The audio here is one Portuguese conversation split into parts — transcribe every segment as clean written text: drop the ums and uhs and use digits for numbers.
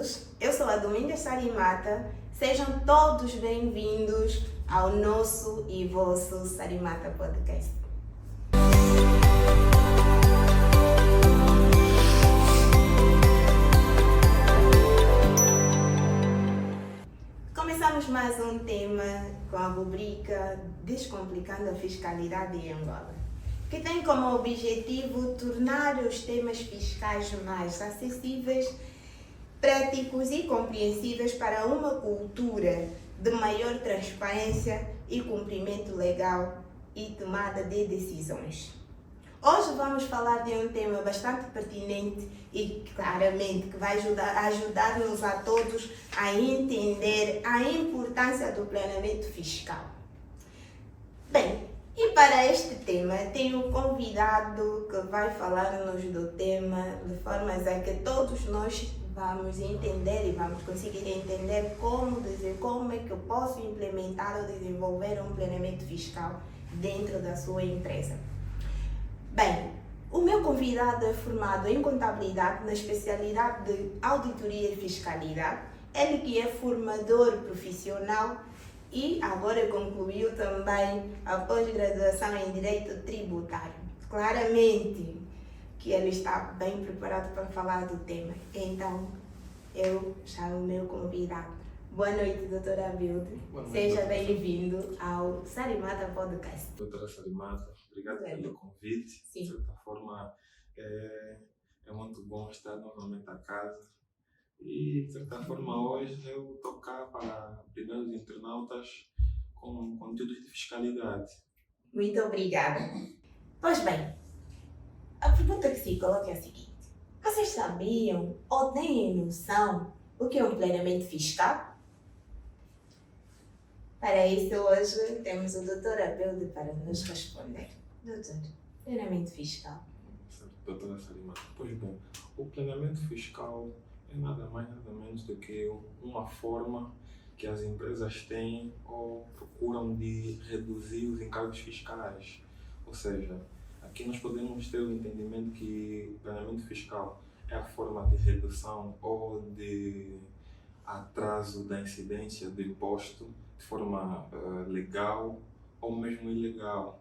todos, eu sou a Domingas Sarimata, sejam todos bem-vindos ao nosso e vosso Sarimata Podcast. Começamos mais um tema com a rubrica Descomplicando a Fiscalidade em Angola, que tem como objetivo tornar os temas fiscais mais acessíveis, práticos e compreensíveis para uma cultura de maior transparência e cumprimento legal e tomada de decisões. Hoje vamos falar de um tema bastante pertinente e claramente que vai ajudar-nos a todos a entender a importância do planeamento fiscal. Bem, e para este tema tenho um convidado que vai falar-nos do tema de formas a que todos nós vamos entender e vamos conseguir entender como é que eu posso implementar ou desenvolver um planeamento fiscal dentro da sua empresa. Bem, o meu convidado é formado em contabilidade na especialidade de auditoria e fiscalidade. Ele que é formador profissional e agora concluiu também a pós-graduação em Direito Tributário. Claramente que ele está bem preparado para falar do tema. Então, eu chamo o meu convidado. Boa noite, doutora Abilde. Seja bem-vindo ao Sarimata Podcast. Doutora Sarimata, obrigado pelo convite. Sim. De certa forma, é muito bom estar novamente a casa. E, de certa forma, hoje eu estou cá para primeiros internautas com conteúdos de fiscalidade. Muito obrigada. Pois bem, a pergunta que se coloca é a seguinte: vocês sabiam ou têm noção do que é um planeamento fiscal? Para isso, hoje temos o Dr. Abilde para nos responder. Doutor, planeamento fiscal. Doutora Sarimata, pois bem, o planeamento fiscal é nada mais nada menos do que uma forma que as empresas têm ou procuram de reduzir os encargos fiscais. Ou seja, aqui nós podemos ter o entendimento que o planeamento fiscal é a forma de redução ou de atraso da incidência do imposto de forma legal ou mesmo ilegal.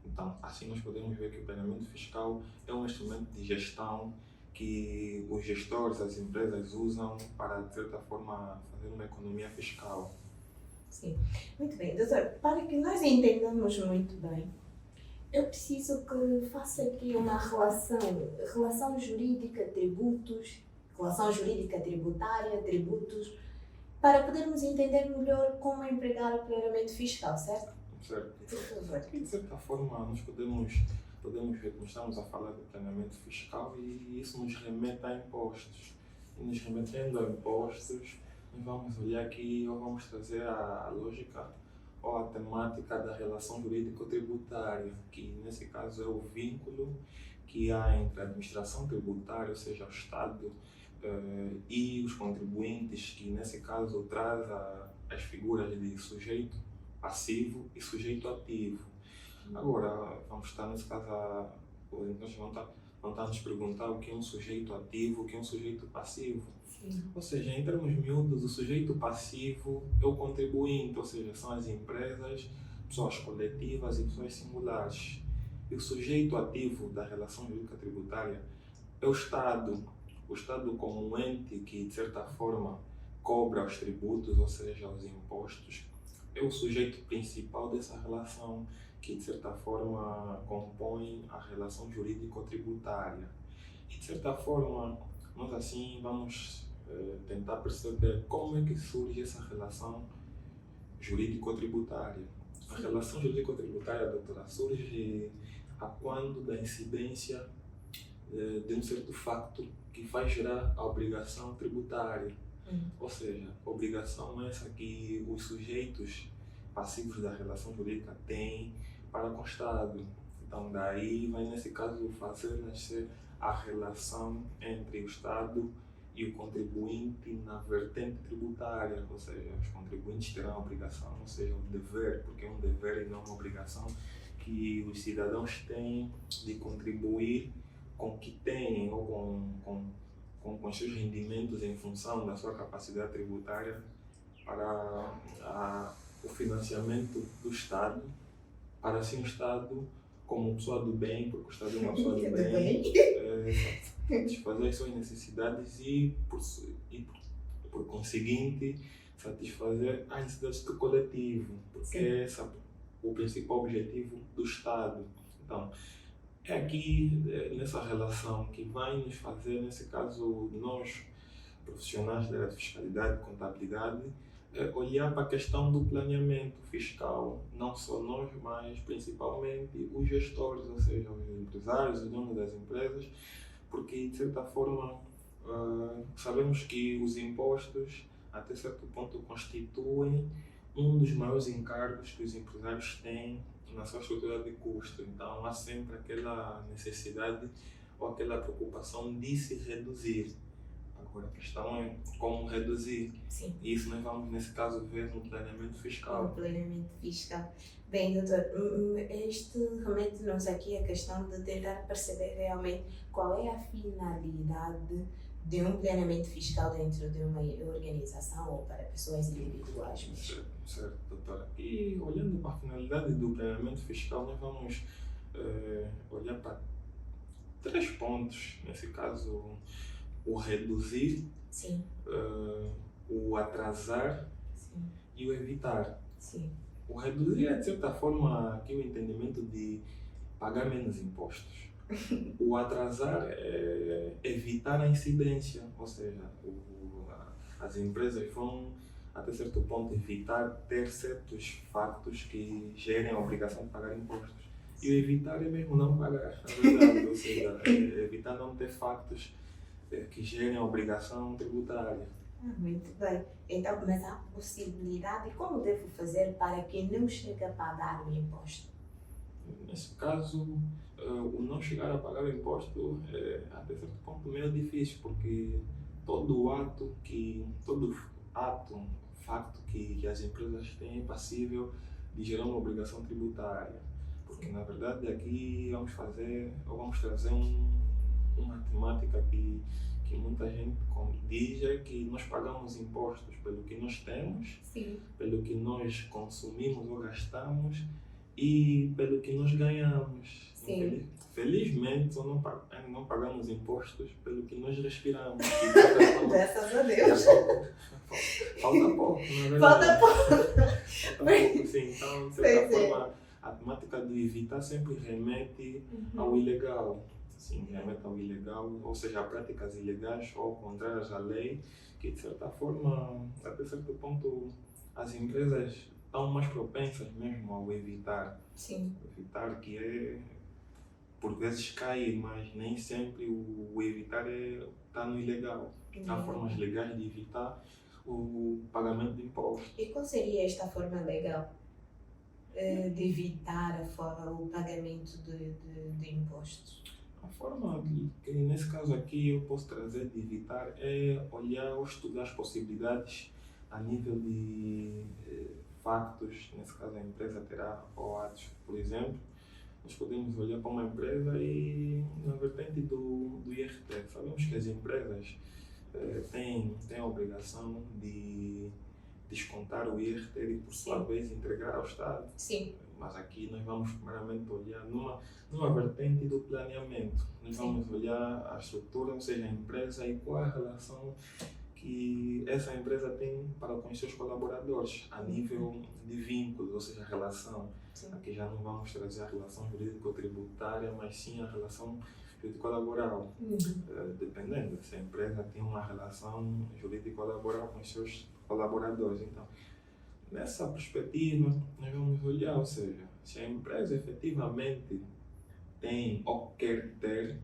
Então, assim nós podemos ver que o planeamento fiscal é um instrumento de gestão que os gestores, as empresas usam para, de certa forma, fazer uma economia fiscal. Sim, muito bem. Doutor, para que nós entendamos muito bem, eu preciso que faça aqui uma relação jurídica, tributos, relação jurídica tributária, tributos, para podermos entender melhor como empregar o planeamento fiscal, certo? Certo. Por favor. E, de certa forma, nós podemos ver que estamos a falar de planeamento fiscal e isso nos remete a impostos. E nos remetendo a impostos, nós vamos olhar aqui ou vamos trazer a lógica ou a temática da relação jurídico-tributária, que nesse caso é o vínculo que há entre a administração tributária, ou seja, o Estado, e os contribuintes, que nesse caso traz as figuras de sujeito passivo e sujeito ativo. Agora, vamos estar nesse caso, nós vamos estar nos perguntar o que é um sujeito ativo, o que é um sujeito passivo. Sim. Ou seja, em termos miúdos, o sujeito passivo é o contribuinte, ou seja, são as empresas, pessoas coletivas e pessoas singulares. E o sujeito ativo da relação jurídica tributária é o Estado. O Estado como um ente que, de certa forma, cobra os tributos, ou seja, os impostos, é o sujeito principal dessa relação, que de certa forma compõe a relação jurídico-tributária. E de certa forma, nós assim vamos tentar perceber como é que surge essa relação jurídico-tributária. A relação jurídico-tributária, doutora, surge a quando da incidência de um certo facto que faz gerar a obrigação tributária. Ou seja, a obrigação é essa que os sujeitos passivos da relação jurídica têm para com o Estado. Então, daí vai, nesse caso, fazer nascer a relação entre o Estado e o contribuinte na vertente tributária, ou seja, os contribuintes terão a obrigação, ou seja, o dever, porque é um dever e não uma obrigação, que os cidadãos têm de contribuir com o que têm ou com com os seus rendimentos em função da sua capacidade tributária para o financiamento do Estado, para assim o Estado, como pessoa do bem, porque o Estado é uma pessoa do bem, satisfazer as suas necessidades e por conseguinte, satisfazer as necessidades do coletivo, porque esse é o principal objetivo do Estado. Então, é aqui, nessa relação, que vai nos fazer, nesse caso, nós, profissionais da área de fiscalidade e contabilidade, olhar para a questão do planeamento fiscal, não só nós, mas principalmente os gestores, ou seja, os empresários, os donos das empresas, porque, de certa forma, sabemos que os impostos, até certo ponto, constituem um dos maiores encargos que os empresários têm na sua estrutura de custo. Então, há sempre aquela necessidade ou aquela preocupação de se reduzir. Agora, a questão é como reduzir. Sim. E isso nós vamos, nesse caso, ver no planeamento fiscal. No planeamento fiscal. Bem, doutor, este remete-nos aqui a questão de tentar perceber realmente qual é a finalidade de um planeamento fiscal dentro de uma organização ou para pessoas individuais mesmo. Certo, doutora. E olhando para a finalidade do planeamento fiscal, nós vamos olhar para 3 pontos. Nesse caso, o reduzir, Sim. O atrasar, Sim. E o evitar. Sim. O reduzir é, de certa forma, aqui o entendimento de pagar menos impostos. O atrasar é evitar a incidência, ou seja, as empresas vão, até certo ponto, evitar ter certos factos que gerem a obrigação de pagar impostos. E o evitar é mesmo não pagar, na verdade, ou seja, evitar não ter factos que gerem a obrigação tributária. Muito bem. Então, mas há possibilidade, como devo fazer para que não chegue a pagar o imposto? Nesse caso, o não chegar a pagar o imposto é, até certo ponto, meio difícil, porque todo facto que as empresas têm é passível de gerar uma obrigação tributária. Porque, na verdade, aqui vamos trazer uma temática que muita gente diz é que nós pagamos impostos pelo que nós temos, Sim. pelo que nós consumimos ou gastamos e pelo que nós ganhamos. Sim. Felizmente, só não pagamos impostos pelo que nós respiramos. Graças a Deus. Falta pouco, na verdade. Falta pouco. Falta pouco, sim. Então, de certa forma, a temática do evitar sempre remete ao ilegal. Sim, remete ao ilegal, ou seja, a práticas ilegais ou contrárias à lei, que de certa forma, até certo ponto, as empresas estão mais propensas mesmo ao evitar. Sim. Evitar que por vezes cai, mas nem sempre o evitar está no ilegal. Há formas legais de evitar o pagamento de impostos. E qual seria esta forma legal de evitar o pagamento de impostos? A forma que, nesse caso aqui, eu posso trazer de evitar é olhar ou estudar as possibilidades a nível de factos. Nesse caso, a empresa terá ou atos, por exemplo. Nós podemos olhar para uma empresa e, na vertente do IRT, sabemos que as empresas têm a obrigação de descontar o IRT e, por sua vez, entregar ao Estado. Sim. Mas aqui nós vamos primeiramente olhar numa vertente do planeamento. Nós vamos olhar a estrutura, ou seja, a empresa e qual é a relação que essa empresa tem para com os seus colaboradores a nível de vínculos, ou seja, a relação. Sim. Aqui já não vamos trazer a relação jurídico-tributária, mas sim a relação jurídico-laboral. Dependendo, se a empresa tem uma relação jurídico-laboral com os seus colaboradores. Então, nessa perspectiva, nós vamos olhar, ou seja, se a empresa efetivamente tem ou quer ter,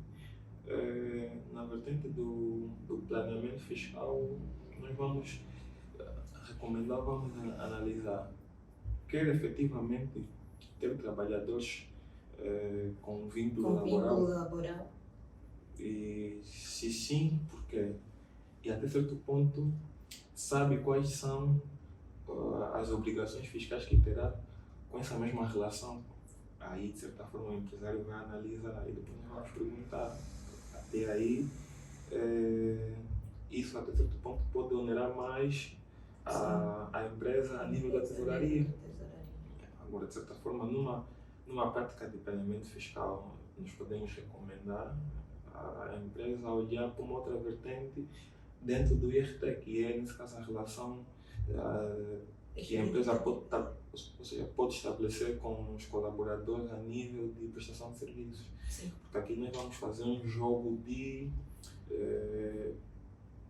na vertente do planeamento fiscal, nós vamos recomendar, vamos analisar, quer efetivamente ter trabalhadores com vínculo laboral? E se sim, por quê? E até certo ponto, sabe quais são as obrigações fiscais que terá com essa mesma relação. Aí, de certa forma, o empresário vai analisar e depois nós vamos perguntar. Até aí, isso até certo ponto pode onerar mais a empresa a nível da tesouraria. Agora, de certa forma, numa prática de planeamento fiscal, nós podemos recomendar à empresa olhar para uma outra vertente dentro do IRT, que é, nesse caso, a relação que a empresa ou seja, pode estabelecer com os colaboradores a nível de prestação de serviços. Sim. Porque aqui nós vamos fazer um jogo de,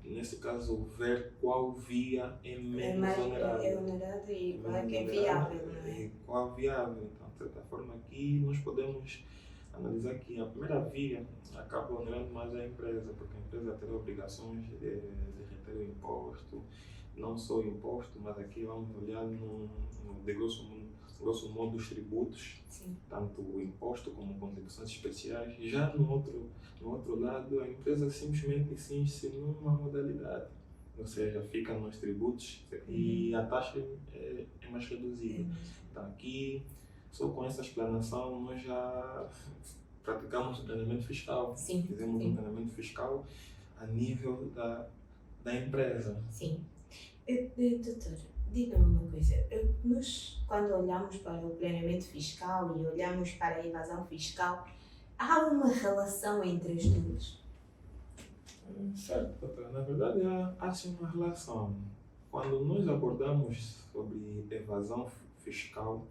nesse caso, ver qual via é menos onerável. É onerável e qual é que é viável, não é? E qual é viável. Então, de certa forma, aqui nós podemos analisar que a primeira via acaba onerando mais a empresa, porque a empresa terá obrigações de reter o imposto, não só o imposto, mas aqui vamos olhar de grosso modo os tributos, Sim. tanto o imposto como contribuições especiais. Já no outro lado, a empresa simplesmente cinge-se numa modalidade, ou seja, fica nos tributos e a taxa é mais reduzida. Então aqui, só com essa explanação, nós já praticamos o planeamento fiscal. Sim. Fizemos um planeamento fiscal a nível da empresa. Sim. Doutor, diga-me uma coisa. Nós, quando olhamos para o planeamento fiscal e olhamos para a evasão fiscal, há uma relação entre as duas? Certo, doutora. Na verdade, há sim uma relação. Quando nós abordamos sobre evasão fiscal,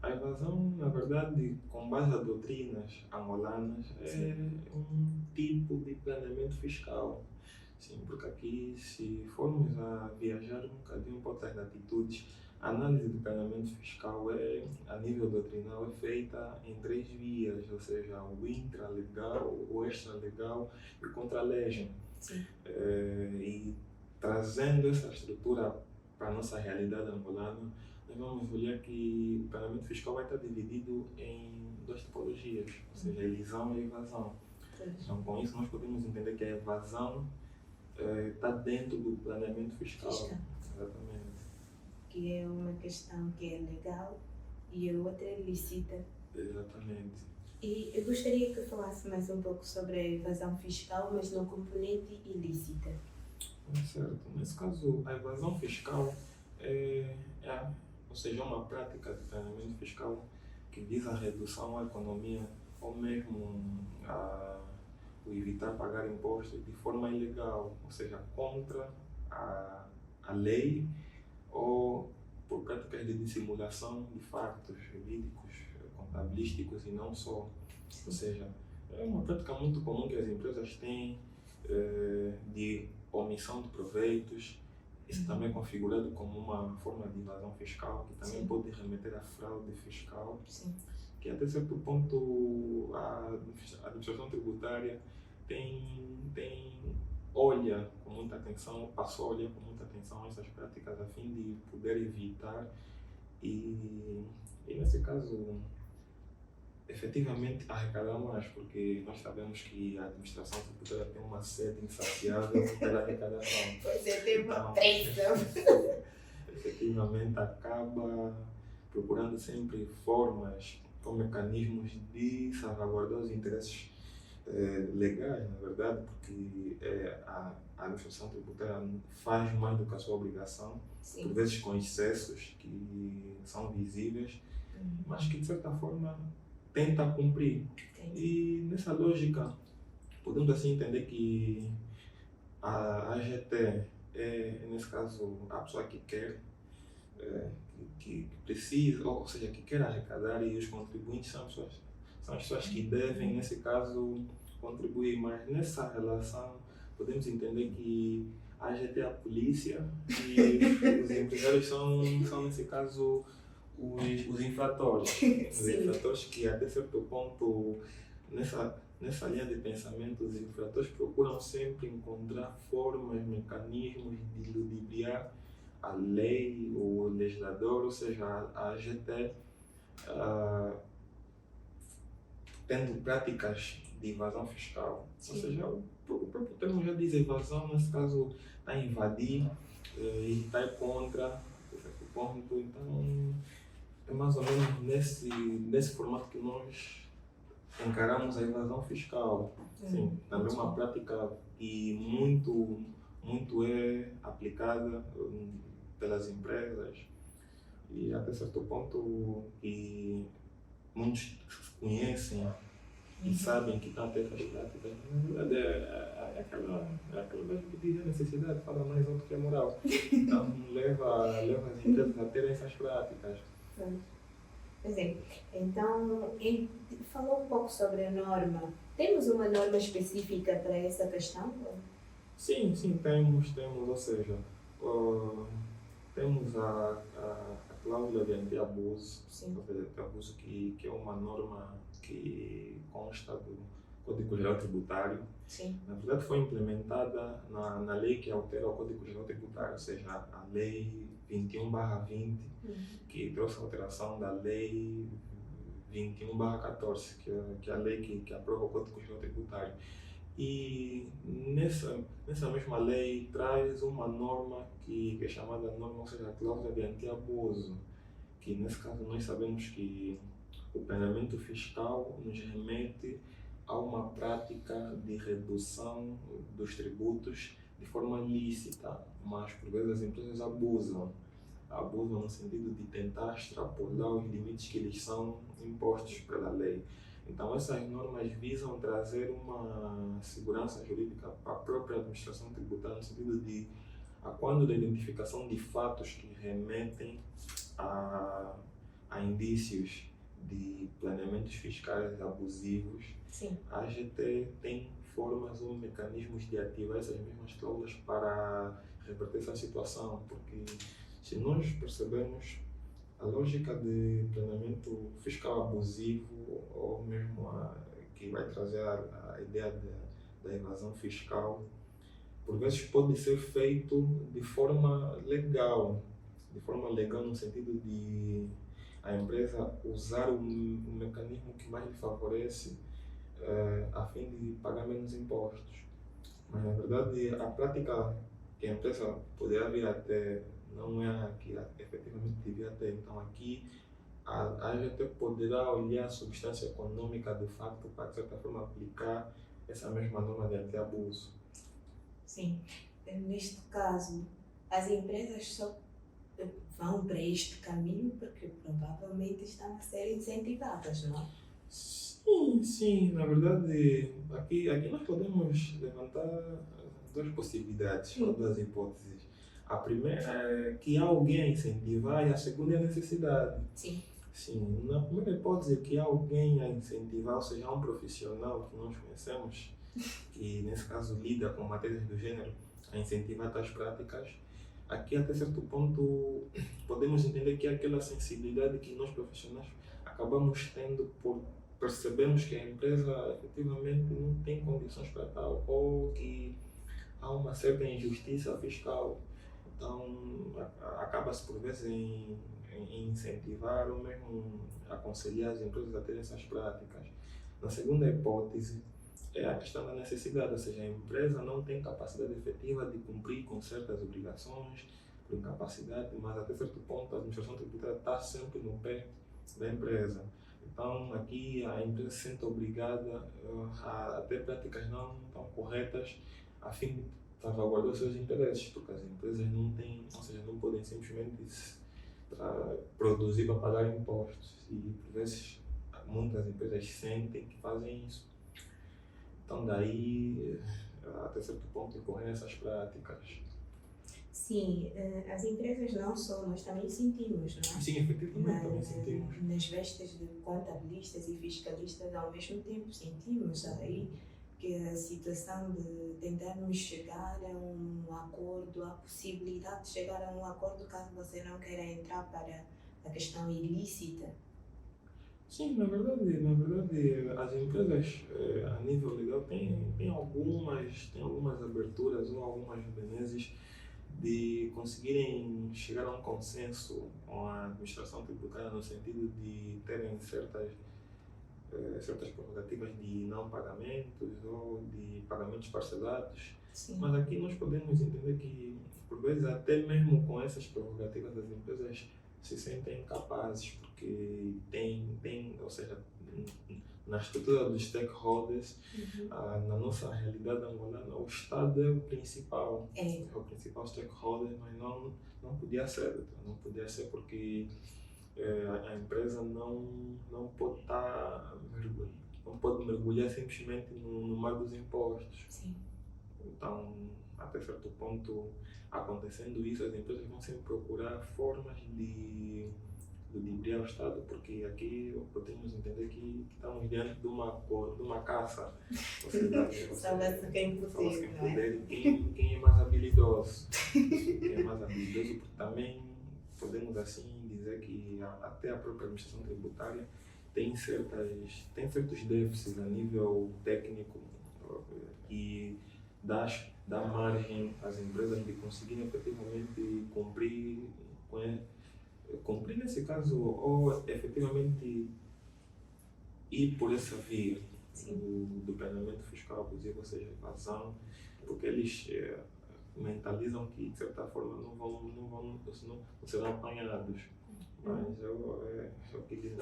a evasão, na verdade, com base a doutrinas angolanas, é um tipo de planeamento fiscal. Sim, porque aqui, se formos a viajar um bocadinho para outras latitudes, a análise do planeamento fiscal a nível doutrinal, é feita em 3 vias, ou seja, o intralegal, o extralegal e o contralegem. E trazendo essa estrutura para a nossa realidade angolana, nós vamos olhar que o planeamento fiscal vai estar dividido em 2 tipologias, ou seja, elisão e evasão. Então, com isso, nós podemos entender que a evasão está dentro do planeamento fiscal. Exatamente. Que é uma questão que é legal e a outra é lícita. Exatamente. E eu gostaria que falasse mais um pouco sobre a evasão fiscal, mas no componente ilícita. Certo. Nesse caso, a evasão fiscal ou seja, uma prática de planeamento fiscal que visa a redução à economia ou mesmo o evitar pagar impostos de forma ilegal, ou seja, contra a lei ou por práticas de dissimulação de factos jurídicos, contabilísticos e não só. Ou seja, é uma prática muito comum que as empresas têm de omissão de proveitos. Isso também é configurado como uma forma de evasão fiscal, que também pode remeter à fraude fiscal. Sim. Que até certo ponto a administração tributária olha com muita atenção, passou a olhar com muita atenção essas práticas a fim de poder evitar e nesse caso efetivamente arrecadar mais, porque nós sabemos que a administração tributária tem uma sede insaciável pela arrecadação. Pois é, tem uma pressão. Efetivamente acaba procurando sempre formas ou mecanismos de salvaguardar os interesses legais, na verdade, porque a administração tributária faz mais do que a sua obrigação, por vezes com excessos que são visíveis, mas que de certa forma tenta cumprir. E nessa lógica, podemos assim entender que a AGT nesse caso, a pessoa que quer, que precisa, ou seja, que quer arrecadar, e os contribuintes são as pessoas que devem, nesse caso, contribuir. Mas nessa relação, podemos entender que a AGT é a polícia e os empresários são nesse caso, os infratores. Os infratores que, até certo ponto, nessa linha de pensamento, os infratores procuram sempre encontrar formas, mecanismos de ludibriar a lei, o legislador, ou seja, a AGT, tendo práticas de evasão fiscal. Ou seja, o próprio termo já diz evasão, nesse caso, está a invadir e está contra esse ponto. Então, é mais ou menos nesse formato que nós encaramos a evasão fiscal. Sim, também uma prática que muito é aplicada pelas empresas e até certo ponto que muitos conhecem e sabem que estão a ter essas práticas. Na verdade, é aquela mesmo que diz a necessidade, fala mais alto que a moral. Então, leva as empresas a terem essas práticas. Pois é. Então, falou um pouco sobre a norma. Temos uma norma específica para essa questão? Sim, temos, ou seja, temos a cláusula de anti-abuso, ou seja, anti-abuso que é uma norma que consta do Código Geral Tributário. Sim. Na verdade foi implementada na lei que altera o Código Geral Tributário, ou seja, a Lei 21/20, que trouxe a alteração da Lei 21/14, que é a lei que aprova o Código Geral Tributário. E nessa mesma lei traz uma norma que é chamada norma, ou seja, a cláusula de anti-abuso, que nesse caso nós sabemos que o planeamento fiscal nos remete a uma prática de redução dos tributos de forma lícita, mas por vezes as empresas abusam no sentido de tentar extrapolar os limites que lhes são impostos pela lei. Então essas normas visam trazer uma segurança jurídica para a própria administração tributária no sentido de quando da identificação de fatos que remetem a indícios de planeamentos fiscais abusivos, sim, a AGT tem formas ou mecanismos de ativar essas mesmas cláusulas para reverter essa situação, porque se nós percebemos a lógica de planeamento fiscal abusivo ou mesmo que vai trazer a ideia da evasão fiscal, por vezes pode ser feito de forma legal no sentido de a empresa usar o mecanismo que mais lhe favorece a fim de pagar menos impostos. Mas na verdade a prática que a empresa poderá vir a ter não é a que efetivamente devia ter. Então aqui a AGT poderá olhar a substância econômica do facto para de certa forma aplicar essa mesma norma de anti-abuso. Sim, neste caso as empresas só vão para este caminho porque provavelmente estão a ser incentivadas, não? Sim, na verdade aqui nós podemos levantar duas possibilidades, ou duas hipóteses. A primeira é que há alguém a incentivar e a segunda é a necessidade. Sim. Sim, na primeira hipótese que há alguém a incentivar, ou seja, há um profissional que nós conhecemos, que nesse caso lida com matérias do gênero, a incentivar tais práticas, aqui até certo ponto podemos entender que é aquela sensibilidade que nós profissionais acabamos tendo por percebemos que a empresa efetivamente não tem condições para tal ou que há uma certa injustiça fiscal. Então acaba-se por vezes em incentivar ou mesmo aconselhar as empresas a terem essas práticas. Na segunda hipótese é a questão da necessidade, ou seja, a empresa não tem capacidade efetiva de cumprir com certas obrigações, por incapacidade, mas até certo ponto a administração tributária está sempre no pé da empresa. Então aqui a empresa se sente obrigada a ter práticas não tão corretas a fim de salvaguardar os seus interesses, porque as empresas não têm, ou seja, não podem simplesmente produzir para pagar impostos e por vezes muitas empresas sentem que fazem isso. Então daí até certo ponto ocorrem essas práticas. Sim, as empresas não só, nós também sentimos, não é? Sim, efetivamente também sentimos. Nas vestes de contabilistas e fiscalistas ao mesmo tempo sentimos aí que a situação de tentarmos chegar a um acordo, a possibilidade de chegar a um acordo caso você não queira entrar para a questão ilícita. Sim, na verdade as empresas a nível legal têm algumas aberturas ou algumas benesses de conseguirem chegar a um consenso com a administração tributária no sentido de terem certas prerrogativas de não pagamentos ou de pagamentos parcelados. Sim. Mas aqui nós podemos entender que, por vezes, até mesmo com essas prerrogativas, as empresas se sentem incapazes, porque ou seja, na estrutura dos stakeholders, na nossa realidade angolana, o Estado é o principal, É. é o principal stakeholder, mas não podia ser, não podia ser porque a empresa não pode não pode mergulhar simplesmente no mar dos impostos. Sim. Então, até certo ponto, acontecendo isso, as empresas vão sempre procurar formas de ludibriar o Estado, porque aqui podemos entender que estamos diante de uma caça. Ou seja, Salva-se quem salva-se puder, quem não é? puder e quem é mais habilidoso. Quem é mais habilidoso, porque também podemos assim dizer que até a própria administração tributária tem certos déficits a nível técnico e dá margem às empresas de conseguirem efetivamente cumprir nesse caso, ou efetivamente ir por essa via do planeamento fiscal abusivo, ou seja, evasão, porque eles mentalizam que de certa forma não serão apanhados. Mas é o que dizem,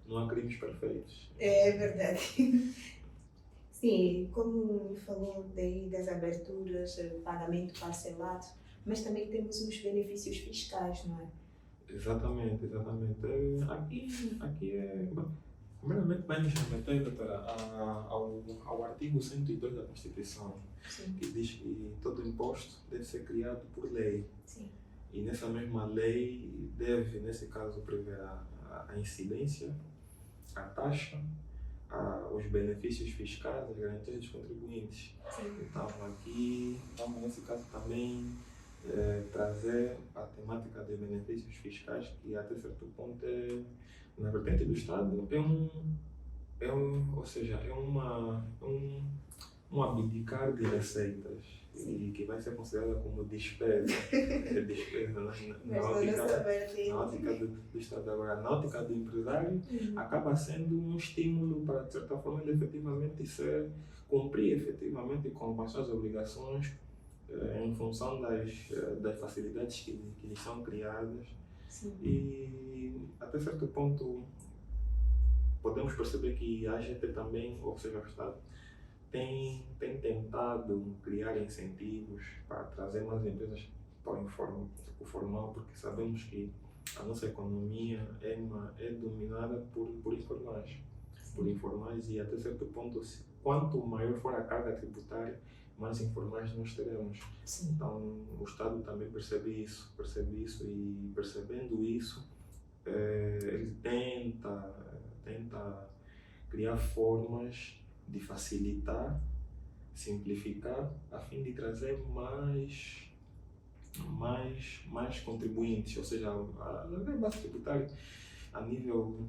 não há crimes perfeitos. É verdade. Sim, como falou daí das aberturas, pagamento parcelado, mas também temos os benefícios fiscais, não é? Exatamente. Aqui é. Primeiramente, vai nos remeter, doutora, ao artigo 102 da Constituição, Sim. que diz que todo imposto deve ser criado por lei. Sim. E nessa mesma lei deve, nesse caso, prever a incidência, a taxa, os benefícios fiscais, as garantias dos contribuintes. Sim. Então, aqui vamos, nesse caso, também trazer a temática dos benefícios fiscais, que até certo ponto na vertente do Estado, ou seja, é um abdicar de receitas. Sim. E que vai ser considerada como despesa. É despesa na ótica do Estado. Agora, na ótica do empresário, acaba sendo um estímulo para, de certa forma, ele efetivamente cumprir efetivamente com as suas obrigações em função das facilidades que lhes são criadas. Sim. E, até certo ponto, podemos perceber que a AGT também, ou seja, o Estado, tem tentado criar incentivos para trazer mais empresas para o formal, porque sabemos que a nossa economia é dominada por informais e até certo ponto, quanto maior for a carga tributária, mais informais nós teremos. Sim. Então, o Estado também percebe isso e percebendo isso, ele tenta criar formas de facilitar, simplificar, a fim de trazer mais contribuintes, ou seja, a base tributária a nível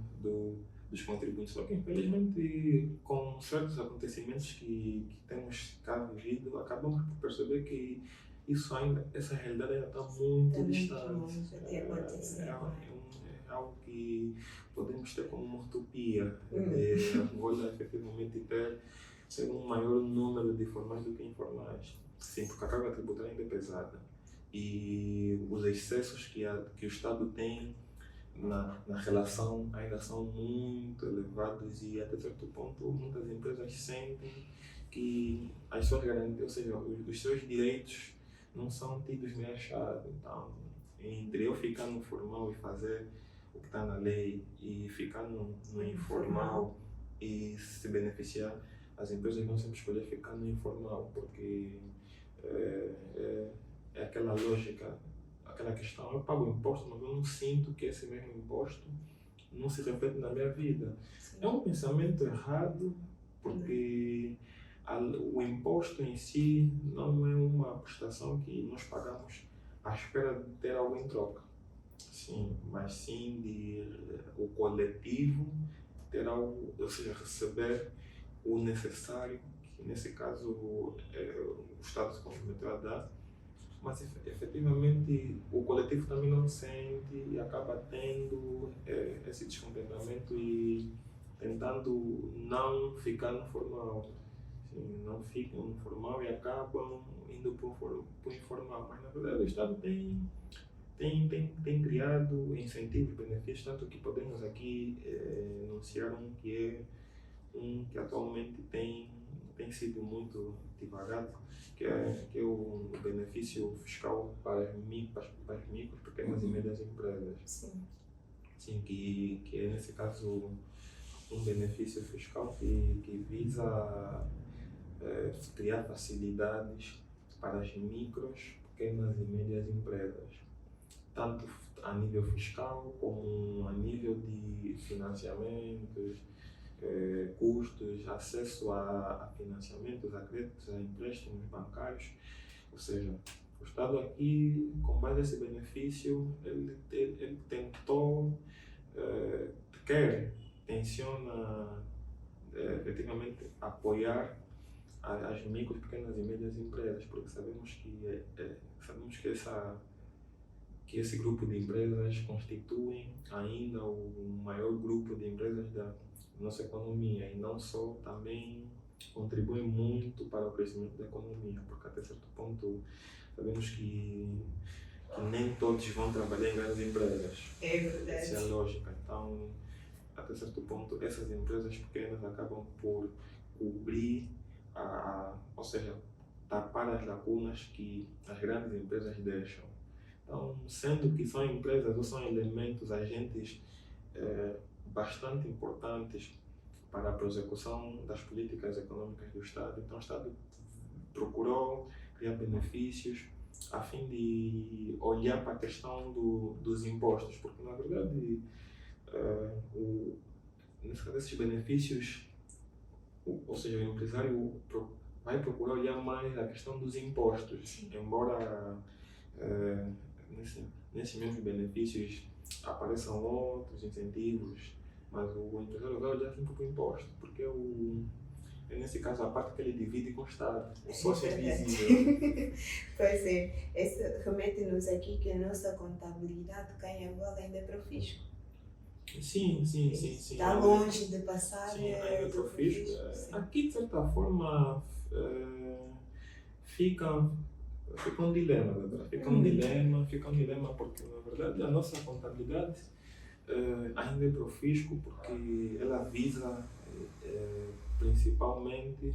dos contribuintes. Só que, infelizmente, com certos acontecimentos que temos cá vivido, acabamos por perceber que essa realidade ainda está muito distante. É algo que podemos ter como uma utopia de Angola efetivamente ser um maior número de formais do que informais. Sim, porque a carga tributária ainda é pesada e os excessos que o Estado tem na relação ainda são muito elevados e até certo ponto muitas empresas sentem que as suas garantias, ou seja, os seus direitos não são tidos nem achados. Então, entre eu ficar no formal e fazer o que está na lei e ficar no informal e se beneficiar, as empresas vão sempre escolher ficar no informal, porque é aquela lógica, aquela questão, eu pago imposto, mas eu não sinto que esse mesmo imposto não se reflete na minha vida. Sim. É um pensamento errado, porque o imposto em si não é uma prestação que nós pagamos à espera de ter algo em troca. Sim, mas sim de o coletivo ter algo, ou seja, receber o necessário, que nesse caso o Estado se comprometeu a dar, mas efetivamente o coletivo também não sente e acaba tendo esse descontentamento e tentando não ficar no formal. Sim, não ficam no formal e acabam indo para o informal, mas na verdade o Estado tem criado incentivos, benefícios, tanto que podemos aqui enunciar um que é um que atualmente tem sido muito divulgado, que é o benefício fiscal para as micros, pequenas e médias empresas. Sim. Sim, que é nesse caso um benefício fiscal que visa criar facilidades para as micros, pequenas e médias empresas, tanto a nível fiscal como a nível de financiamentos, custos, acesso a financiamentos, a créditos, a empréstimos bancários. Ou seja, o Estado aqui, com base nesse benefício, ele tentou, tenciona efetivamente apoiar as micro, pequenas e médias empresas, porque sabemos que esse grupo de empresas constituem ainda o maior grupo de empresas da nossa economia, e não só, também contribuem muito para o crescimento da economia, porque até certo ponto sabemos que nem todos vão trabalhar em grandes empresas. É verdade. Essa é a lógica. Então, até certo ponto, essas empresas pequenas acabam por cobrir, ou seja, tapar as lacunas que as grandes empresas deixam. Então, sendo que são empresas ou são elementos, agentes bastante importantes para a prossecução das políticas econômicas do Estado, então o Estado procurou criar benefícios a fim de olhar para a questão dos impostos, porque na verdade nesse caso, esses benefícios, ou seja, o empresário vai procurar olhar mais a questão dos impostos, embora nesses mesmos benefícios apareçam outros incentivos, mas o empresário vai olhar sempre para o imposto, porque é nesse caso a parte que ele divide com o Estado, o sócio invisível. Pois é, isso remete-nos aqui que a nossa contabilidade cá em Angola ainda é para o fisco. Sim. Está longe de passar. Sim, ainda é para o fisco. Aqui, de certa forma, fica um dilema, fica um dilema porque, na verdade, a nossa contabilidade ainda é para o fisco, porque ela visa principalmente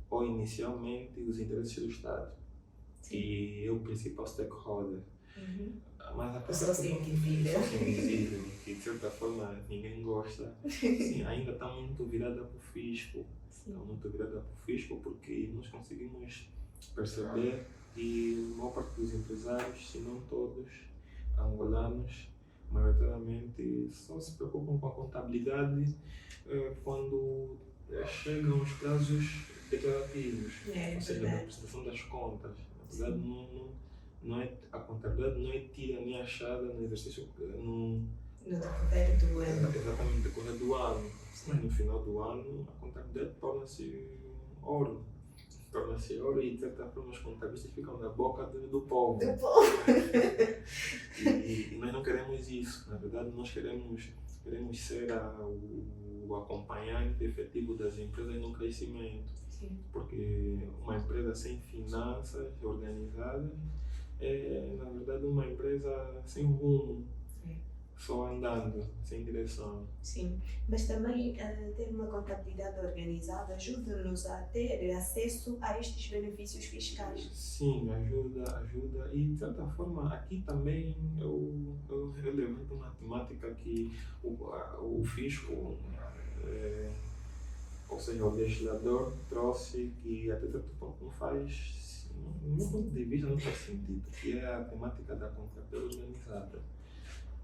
ou inicialmente os interesses do Estado. Sim. E é o principal stakeholder. Mas a sócio invisível, que de certa forma ninguém gosta, sim, ainda está muito virada para o fisco. Está muito virada para o fisco, porque nós conseguimos perceber que a maior parte dos empresários, se não todos, angolanos, maioritariamente só se preocupam com a contabilidade quando chegam os prazos declarativos, ou seja, da prestação das contas. Na verdade, a contabilidade não é tira nem achada no exercício no decorrer do ano. Exatamente, no decorrer do ano. Mas no final do ano, a contabilidade torna-se ouro. E, de certa forma, os contabilistas ficam na boca do povo. E nós não queremos isso. Na verdade, nós queremos ser o acompanhante efetivo das empresas no crescimento. Sim. Porque uma empresa sem finanças organizadas é, na verdade, uma empresa sem rumo, só andando, sem direção. Sim, mas também ter uma contabilidade organizada ajuda-nos a ter acesso a estes benefícios fiscais. Sim, ajuda. E, de certa forma, aqui também eu levanto uma temática que o fisco, ou seja, o legislador trouxe, que até certo ponto não faz, no meu ponto de vista, não faz sentido, que é a temática da contabilidade organizada.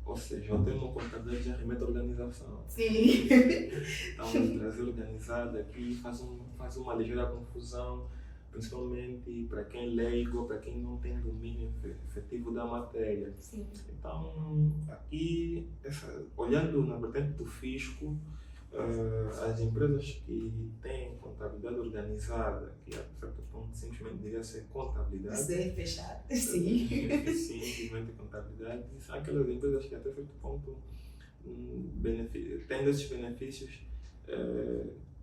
Ou seja, o termo contabilidade já remete à organização. Sim. Então, trazer organizada aqui faz uma ligeira confusão, principalmente para quem é leigo, para quem não tem domínio efetivo da matéria. Sim. Então, aqui, olhando na vertente do fisco, as empresas que têm contabilidade organizada, que a certo ponto simplesmente deveria ser contabilidade. Ser fechado, sim. Sim, simplesmente contabilidade. São aquelas empresas que até certo ponto, tendo esses benefícios,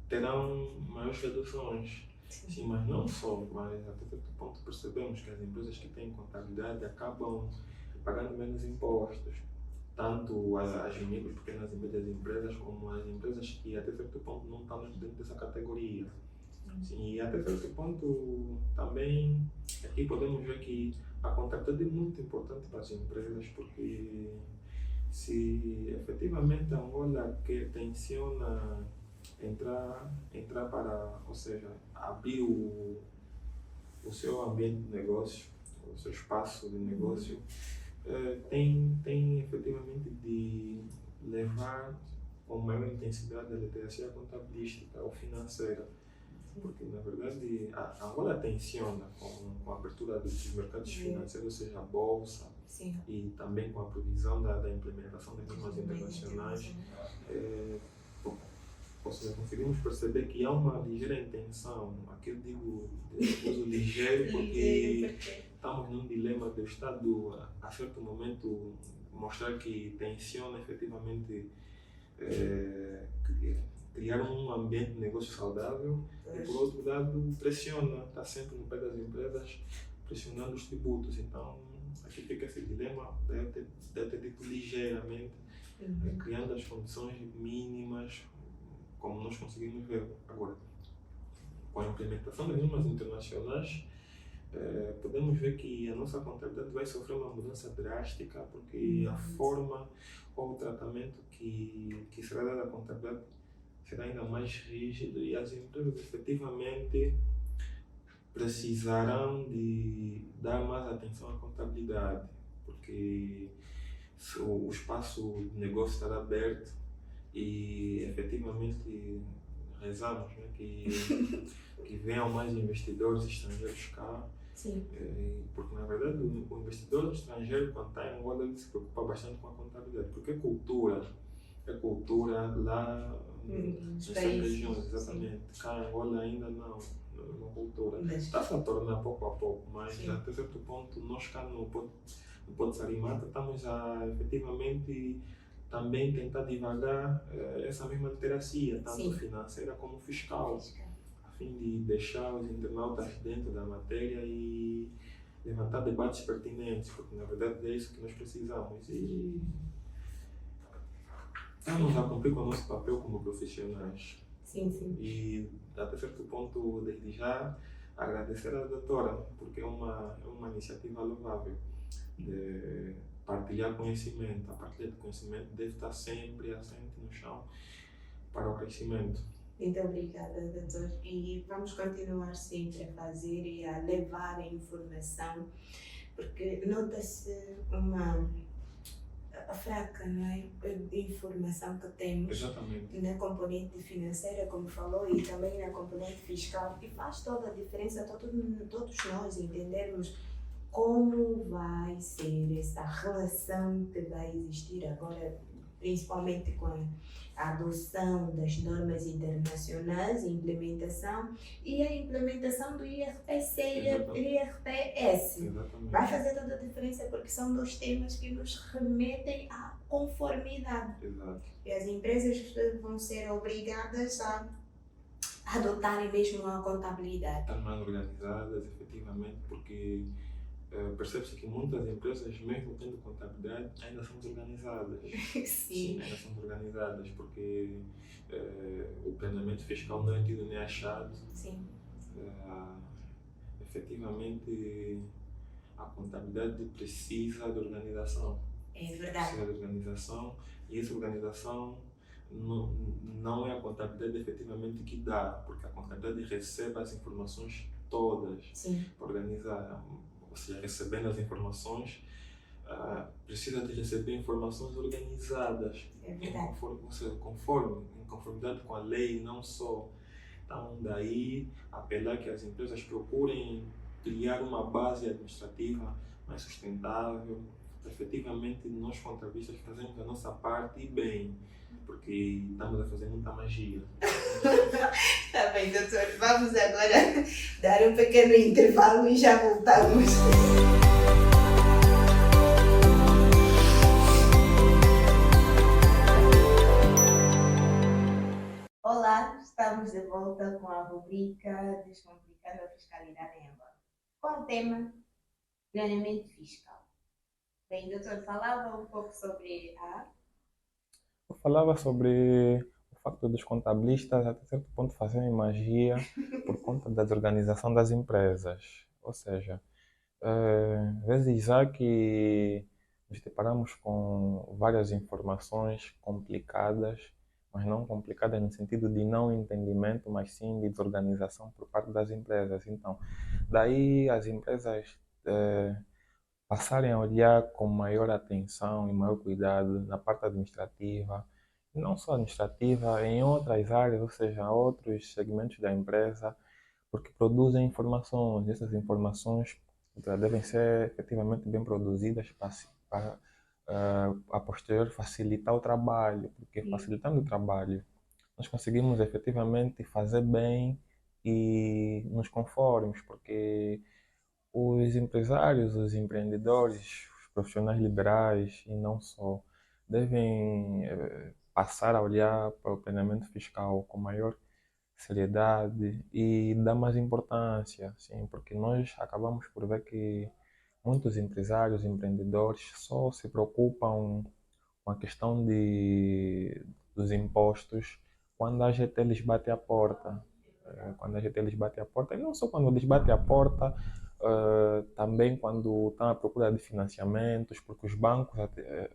terão maiores reduções. Sim, mas não só, mas até certo ponto percebemos que as empresas que têm contabilidade acabam pagando menos impostos. tanto as micro e pequenas e médias empresas como as empresas que até certo ponto não estão dentro dessa categoria. Sim, e até certo ponto também aqui podemos ver que a contabilidade é muito importante para as empresas, porque se efetivamente a Angola que tenciona entrar para, ou seja, abrir o seu ambiente de negócio, o seu espaço de negócio, tem efetivamente de levar com maior intensidade a literacia contabilística ou financeira, porque na verdade a Angola tenciona com a abertura dos mercados financeiros, ou seja, a bolsa, Sim. e também com a previsão da implementação das normas internacionais, ou seja, conseguimos perceber que há uma ligeira intenção, aqui eu digo de uso ligeiro porque estamos num dilema do Estado a certo momento mostrar que tenciona efetivamente criar um ambiente de negócio saudável e por outro lado pressiona, está sempre no pé das empresas pressionando os tributos, então aqui fica esse dilema, deve ter dito ligeiramente, criando as condições mínimas como nós conseguimos ver agora. Com a implementação das normas internacionais, podemos ver que a nossa contabilidade vai sofrer uma mudança drástica, porque a forma ou o tratamento que será dado à contabilidade será ainda mais rígido e as empresas efetivamente precisarão de dar mais atenção à contabilidade, porque o espaço de negócio estará aberto e efetivamente rezamos, né, que venham mais investidores estrangeiros cá. Sim. Porque na verdade o investidor estrangeiro, quando está em Angola, ele se preocupa bastante com a contabilidade, porque é cultura lá nessas regiões, exatamente. Sim. Cá em Angola ainda não é uma cultura. Está-se a tornar pouco a pouco, mas sim, até certo ponto nós cá no Porto Sarimata estamos a efetivamente também tentar divagar essa mesma literacia, tanto sim, financeira como fiscal, a fim de deixar os internautas dentro da matéria e levantar debates pertinentes, porque na verdade é isso que nós precisamos. E estamos a cumprir com o nosso papel como profissionais. Sim, sim. E até certo ponto, desde já, agradecer à doutora, porque é uma iniciativa louvável de partilhar conhecimento. A partilha de conhecimento deve estar sempre assente no chão para o crescimento. Muito obrigada, doutor. E vamos continuar sempre a fazer e a levar a informação, porque nota-se uma fraca, não é, informação que temos. Exatamente. Na componente financeira, como falou, e também na componente fiscal, e faz toda a diferença, todos nós entendermos como vai ser essa relação que vai existir agora, principalmente com a adoção das normas internacionais, a implementação e a implementação do IRPC e IRPS. Exatamente. Vai fazer toda a diferença, porque são dois temas que nos remetem à conformidade. Exato. E as empresas vão ser obrigadas a adotarem mesmo a contabilidade. Estão mais organizadas, efetivamente, porque percebe-se que muitas empresas, mesmo tendo contabilidade, ainda são desorganizadas. Sim, ainda são desorganizadas, porque o planeamento fiscal não é tido nem achado. Sim. Efetivamente, a contabilidade precisa de organização. É verdade. Precisa de organização, e essa organização não é a contabilidade efetivamente que dá, porque a contabilidade recebe as informações todas. Sim. Para organizar. Ou seja, recebendo as informações, precisa de receber informações organizadas, em conformidade com a lei, não só. Então, daí, apelar que as empresas procurem criar uma base administrativa mais sustentável. Efetivamente, nós contabilistas fazemos a nossa parte e bem, porque estamos a fazer muita magia. Tá bem, doutor. Vamos agora dar um pequeno intervalo e já voltamos. Olá, estamos de volta com a rubrica Descomplicando a Fiscalidade em Angola, com o tema planeamento fiscal. Bem, doutor, falava um pouco sobre a... Eu falava sobre o facto dos contabilistas, até certo ponto, fazerem magia por conta da desorganização das empresas. Ou seja, vezes há que nos deparamos com várias informações complicadas, mas não complicadas no sentido de não entendimento, mas sim de desorganização por parte das empresas. Então, daí as empresas passarem a olhar com maior atenção e maior cuidado na parte administrativa, e não só administrativa, em outras áreas, ou seja, outros segmentos da empresa, porque produzem informações. Essas informações devem ser efetivamente bem produzidas para a posterior facilitar o trabalho, porque Sim. facilitando o trabalho nós conseguimos efetivamente fazer bem e nos conformes, porque os empresários, os empreendedores, os profissionais liberais e não só, devem passar a olhar para o planeamento fiscal com maior seriedade e dar mais importância, sim, porque nós acabamos por ver que muitos empresários, empreendedores só se preocupam com a questão dos impostos quando a GT lhes bate a porta. Quando a GT lhes bate a porta, e não só quando lhes bate a porta, também quando estão à procura de financiamentos, porque os bancos,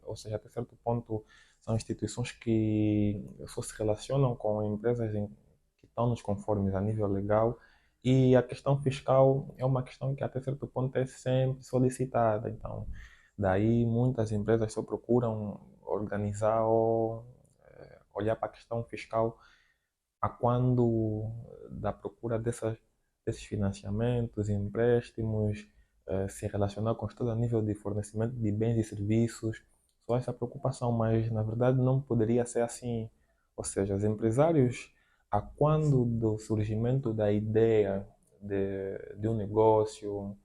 ou seja, até certo ponto, são instituições que só se relacionam com empresas que estão nos conformes a nível legal, e a questão fiscal é uma questão que até certo ponto é sempre solicitada. Então, daí muitas empresas só procuram organizar ou olhar para a questão fiscal a quando da procura desses financiamentos, empréstimos, se relacionar com o Estado a nível de fornecimento de bens e serviços. Só essa preocupação, mas na verdade não poderia ser assim. Ou seja, os empresários, a quando do surgimento da ideia de um negócio,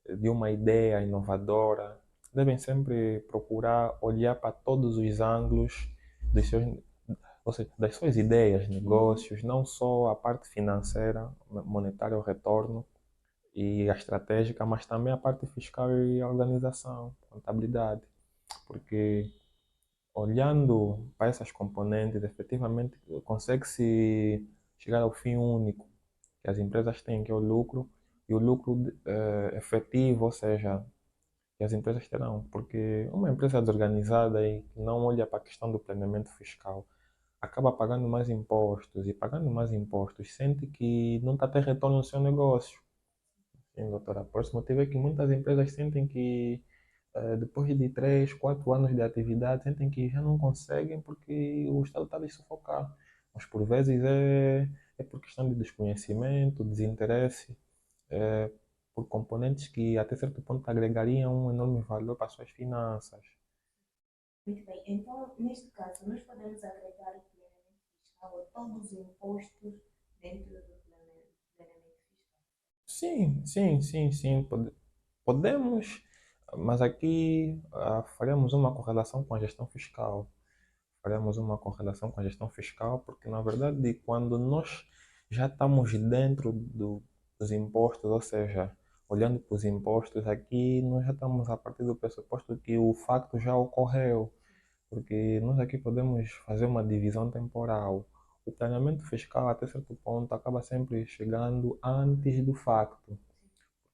de uma ideia inovadora, devem sempre procurar olhar para todos os ângulos dos seus, ou seja, das suas ideias, Uhum. negócios, não só a parte financeira, monetária, o retorno e a estratégica, mas também a parte fiscal e a organização, contabilidade, porque olhando para essas componentes, efetivamente consegue-se chegar ao fim único que as empresas têm, que é o lucro, e o lucro efetivo, ou seja, que as empresas terão, porque uma empresa desorganizada e que não olha para a questão do planeamento fiscal acaba pagando mais impostos e pagando mais impostos sente que não está a ter retorno no seu negócio. Sim, doutora, por esse motivo é que muitas empresas sentem que depois de 3, 4 anos de atividade sentem que já não conseguem porque o Estado está a lhes sufocar. Mas por vezes é por questão de desconhecimento, desinteresse, é, por componentes que até certo ponto agregariam um enorme valor para as suas finanças. Muito bem. Então, neste caso, nós podemos agregar o planeamento fiscal a todos os impostos dentro do planeamento fiscal. Sim, sim, sim, sim. Podemos, mas aqui faremos uma correlação com a gestão fiscal. Faremos uma correlação com a gestão fiscal, porque na verdade, quando nós já estamos dentro dos impostos, ou seja, olhando para os impostos aqui, nós já estamos a partir do pressuposto que o facto já ocorreu, porque nós aqui podemos fazer uma divisão temporal. O planeamento fiscal, até certo ponto, acaba sempre chegando antes do facto,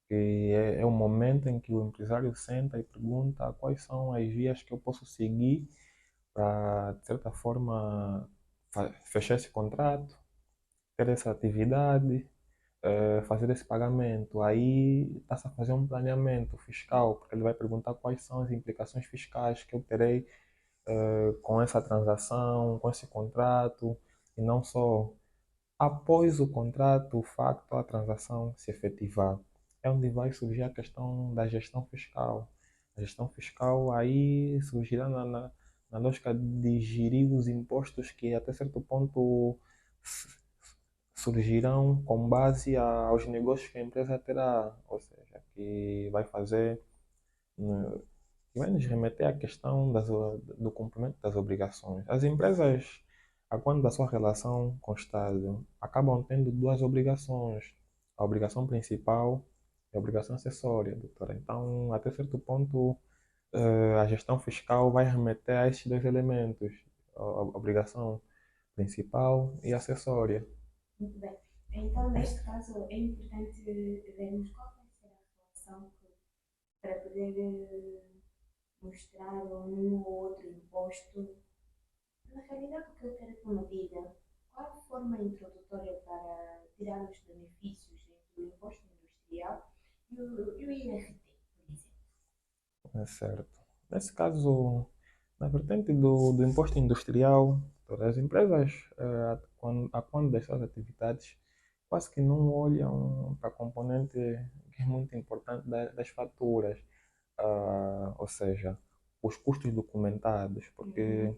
que é o momento em que o empresário senta e pergunta quais são as vias que eu posso seguir para, de certa forma, fechar esse contrato, ter essa atividade, fazer esse pagamento. Aí passa a fazer um planeamento fiscal, porque ele vai perguntar quais são as implicações fiscais que eu terei com essa transação, com esse contrato, e não só após o contrato, o facto, a transação se efetivar. É onde vai surgir a questão da gestão fiscal. A gestão fiscal aí surgirá na lógica de gerir os impostos que até certo ponto surgirão com base aos negócios que a empresa terá, ou seja, que vai fazer, né, que vai nos remeter à questão do cumprimento das obrigações. As empresas, a quando da sua relação com o Estado, acabam tendo duas obrigações. A obrigação principal e a obrigação acessória, doutora. Então, até certo ponto, a gestão fiscal vai remeter a esses dois elementos, a obrigação principal e acessória. Muito bem. Então, neste caso, é importante vermos qual vai ser a relação para poder mostrar um ou outro imposto. Na realidade, o que eu quero que me diga, qual a forma introdutória para tirar os benefícios entre o imposto industrial e o IRT, por exemplo? É certo. Nesse caso, na vertente do imposto industrial, todas as empresas, a quando das suas atividades, quase que não olham para a componente que é muito importante das faturas, ou seja, os custos documentados, porque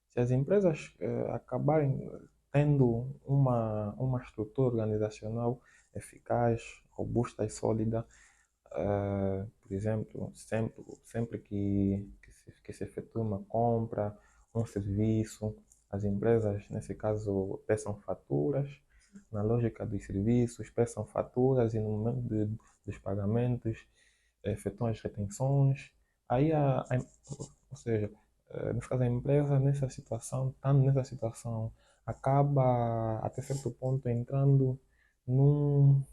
se as empresas acabarem tendo uma estrutura organizacional eficaz, robusta e sólida, por exemplo, sempre que se efetua uma compra, um serviço, as empresas, nesse caso, peçam faturas, na lógica dos serviços, peçam faturas e no momento dos pagamentos, efetuam as retenções. Aí, ou seja, nesse caso, a empresa, nessa situação, estando nessa situação, acaba, até certo ponto, entrando num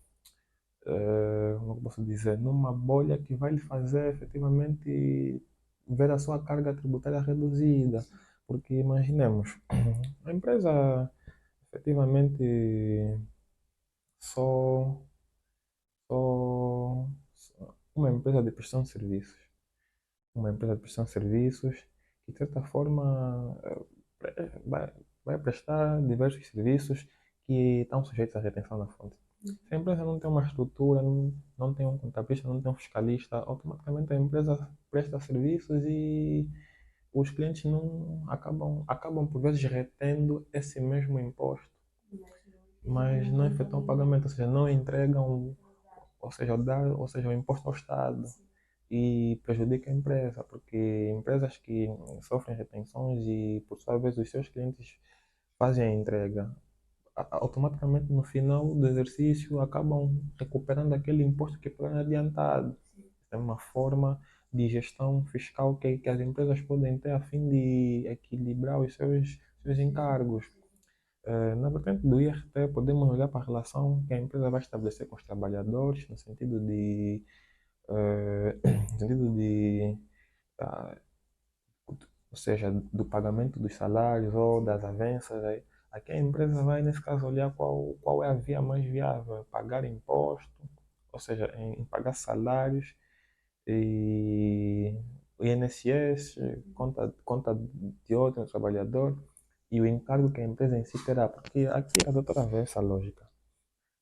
como eu posso dizer, numa bolha que vai lhe fazer efetivamente ver a sua carga tributária reduzida. Porque imaginemos, a empresa efetivamente só, só uma empresa de prestação de serviços. Uma empresa de prestação de serviços que de certa forma vai prestar diversos serviços que estão sujeitos à retenção na fonte. Se a empresa não tem uma estrutura, não tem um contabilista, não tem um fiscalista, automaticamente a empresa presta serviços e os clientes não acabam por vezes retendo esse mesmo imposto, mas não efetuam o pagamento, ou seja, não entregam, ou seja, o imposto ao Estado e prejudica a empresa, porque empresas que sofrem retenções e por sua vez os seus clientes fazem a entrega automaticamente no final do exercício acabam recuperando aquele imposto que foi adiantado. É uma forma de gestão fiscal que as empresas podem ter a fim de equilibrar os seus encargos. Na vertente do IRT, podemos olhar para a relação que a empresa vai estabelecer com os trabalhadores, no sentido no sentido ah, ou seja, do pagamento dos salários ou das avanças. Aqui a empresa vai, nesse caso, olhar qual é a via mais viável, pagar imposto, ou seja, em pagar salários e o INSS, conta de outro trabalhador e o encargo que a empresa em si terá, porque aqui a doutora vê essa lógica.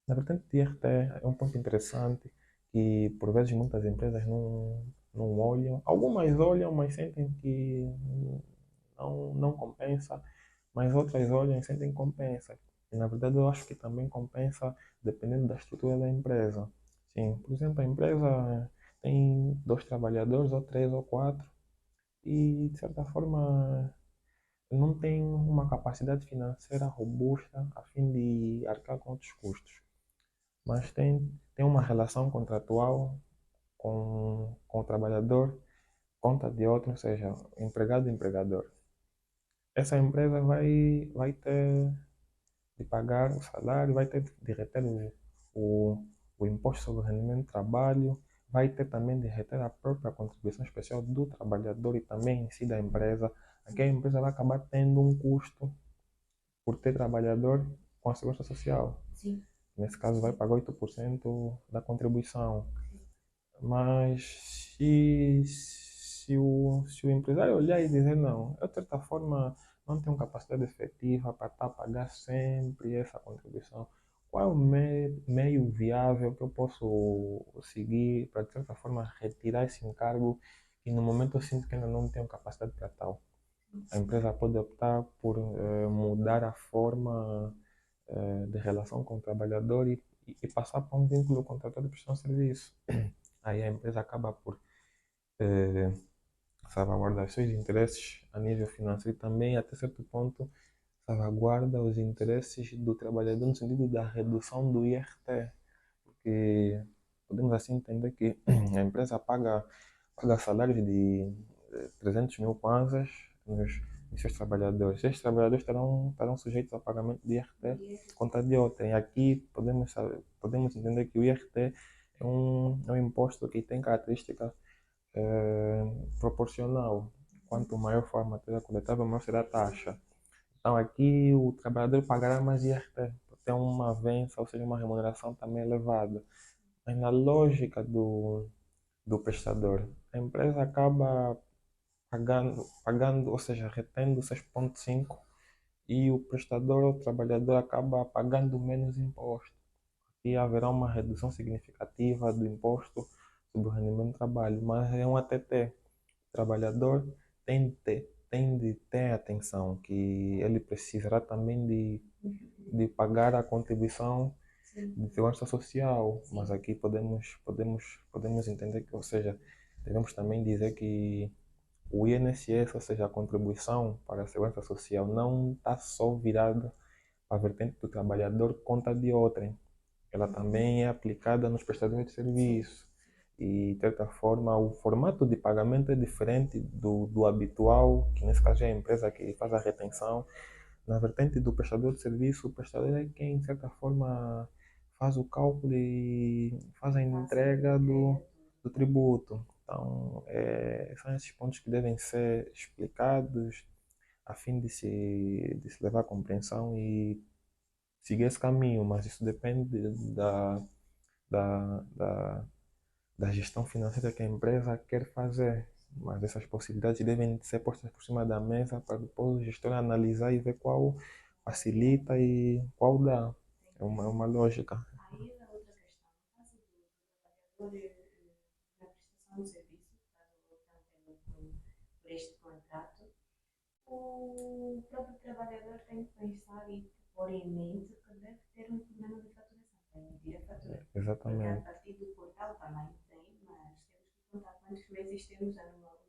Na verdade, TRT é um ponto interessante que, por vezes, muitas empresas não olham. Algumas olham, mas sentem que não compensa, mas outras olham e sentem que compensa. E, na verdade, eu acho que também compensa dependendo da estrutura da empresa. Sim, por exemplo, a empresa tem dois trabalhadores, ou três, ou quatro, e, de certa forma, não tem uma capacidade financeira robusta a fim de arcar com outros custos, mas tem uma relação contratual com o trabalhador, conta de outro, ou seja, empregado e empregador. Essa empresa vai ter de pagar o salário, vai ter de reter o imposto sobre o rendimento do trabalho, vai ter também de reter a própria contribuição especial do trabalhador e também em si da empresa. Aqui a empresa vai acabar tendo um custo por ter trabalhador com a segurança social. Sim. Nesse caso, vai pagar 8% da contribuição. Mas se o empresário olhar e dizer, não, eu de certa forma não tenho capacidade efetiva para estar a pagar sempre essa contribuição, qual é o meio viável que eu posso seguir para, de certa forma, retirar esse encargo e no momento eu sinto que ainda não tenho capacidade para tal? A empresa pode optar por mudar a forma de relação com o trabalhador e passar para um vínculo contratual de prestação de serviço. Aí a empresa acaba por eh, salvaguardar os seus interesses a nível financeiro e também, até certo ponto, salvaguarda os interesses do trabalhador no sentido da redução do IRT, porque podemos assim entender que a empresa paga paga salários de 300 mil kwanzas nos seus trabalhadores. Estes trabalhadores estarão sujeitos ao pagamento de IRT conta de outrem. Aqui podemos entender que o IRT é um imposto que tem característica proporcional. Quanto maior for a matéria coletável, maior será a taxa. Então aqui o trabalhador pagará mais IRT, tem uma avança, ou seja, uma remuneração também elevada. Mas na lógica do prestador, a empresa acaba pagando, ou seja, retendo 6,5 e o prestador ou trabalhador acaba pagando menos imposto. E haverá uma redução significativa do imposto sobre o rendimento do trabalho, mas é um ATT. O trabalhador tem de ter atenção que ele precisará também de pagar a contribuição de segurança social, mas aqui podemos entender que, ou seja, devemos também dizer que o INSS, ou seja, a contribuição para a segurança social, não está só virada para a vertente do trabalhador conta de outrem. Ela também é aplicada nos prestadores de serviço. E, de certa forma, o formato de pagamento é diferente do habitual, que nesse caso é a empresa que faz a retenção. Na vertente do prestador de serviço, o prestador é quem, de certa forma, faz o cálculo e faz a entrega do tributo. Então, são esses pontos que devem ser explicados a fim de se levar à compreensão e seguir esse caminho, mas isso depende da, da, da gestão financeira que a empresa quer fazer. Mas essas possibilidades devem ser postas por cima da mesa para depois o gestor analisar e ver qual facilita e qual dá. É uma lógica. Aí é outra questão. No caso do trabalhador na prestação de serviço, caso ele tenha por este contrato, o próprio trabalhador tem que pensar e pôr em mente que deve ter um problema de faturação, para emitir a fatura. Porque a Exatamente. partir do portal também tem, mas temos que contar quantos meses temos anualmente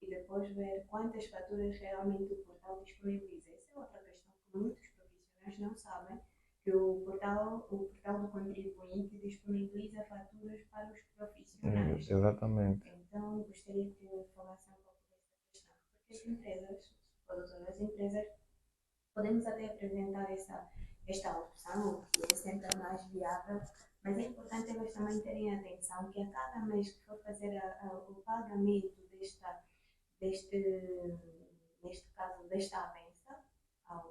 e depois ver quantas faturas realmente o portal disponibiliza. Essa é outra questão que muitos profissionais não sabem, que o portal do contribuinte disponibiliza faturas para os profissionais. Exatamente. Então, gostaria que falasse um pouco dessa questão, porque as empresas, todas as empresas, podemos até apresentar esta opção, que é sempre a mais viável, mas é importante elas também terem atenção que a cada mês que for fazer o pagamento deste, neste caso, desta avença ao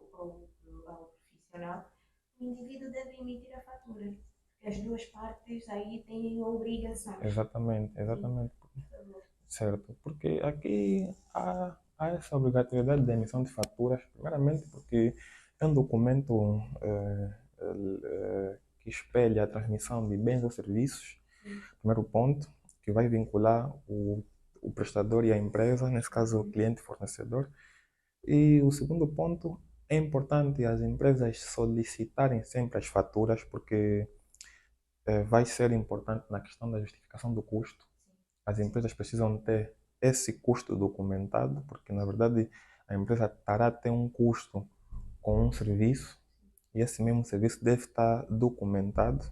profissional, o indivíduo deve emitir a fatura, porque as duas partes aí têm obrigações. Exatamente. Sim, Exatamente. por favor. Certo. Porque aqui há essa obrigatoriedade de emissão de faturas, primeiramente porque é um documento que espelha a transmissão de bens ou serviços. Sim. Primeiro ponto, que vai vincular o prestador e a empresa, nesse caso o cliente e fornecedor. E o segundo ponto, é importante as empresas solicitarem sempre as faturas, porque vai ser importante na questão da justificação do custo. As empresas precisam ter esse custo documentado, porque na verdade a empresa estará a ter um custo com um serviço e esse mesmo serviço deve estar documentado.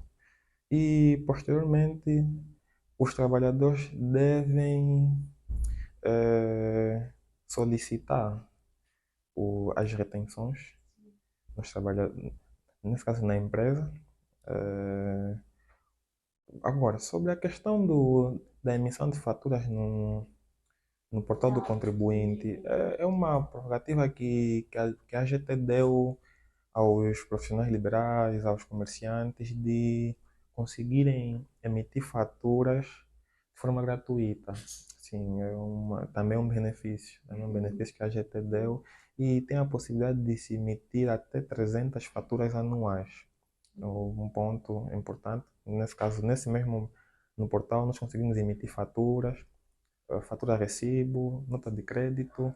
E posteriormente os trabalhadores devem solicitar as retenções nos trabalhadores, nesse caso na empresa. Eh, Agora, sobre a questão da emissão de faturas no portal do contribuinte, é uma prerrogativa que a AGT deu aos profissionais liberais, aos comerciantes, de conseguirem emitir faturas de forma gratuita. Sim, também é um benefício, também é um benefício que a AGT deu e tem a possibilidade de se emitir até 300 faturas anuais. Então, um ponto importante, nesse caso, no portal, nós conseguimos emitir faturas, fatura recibo, nota de crédito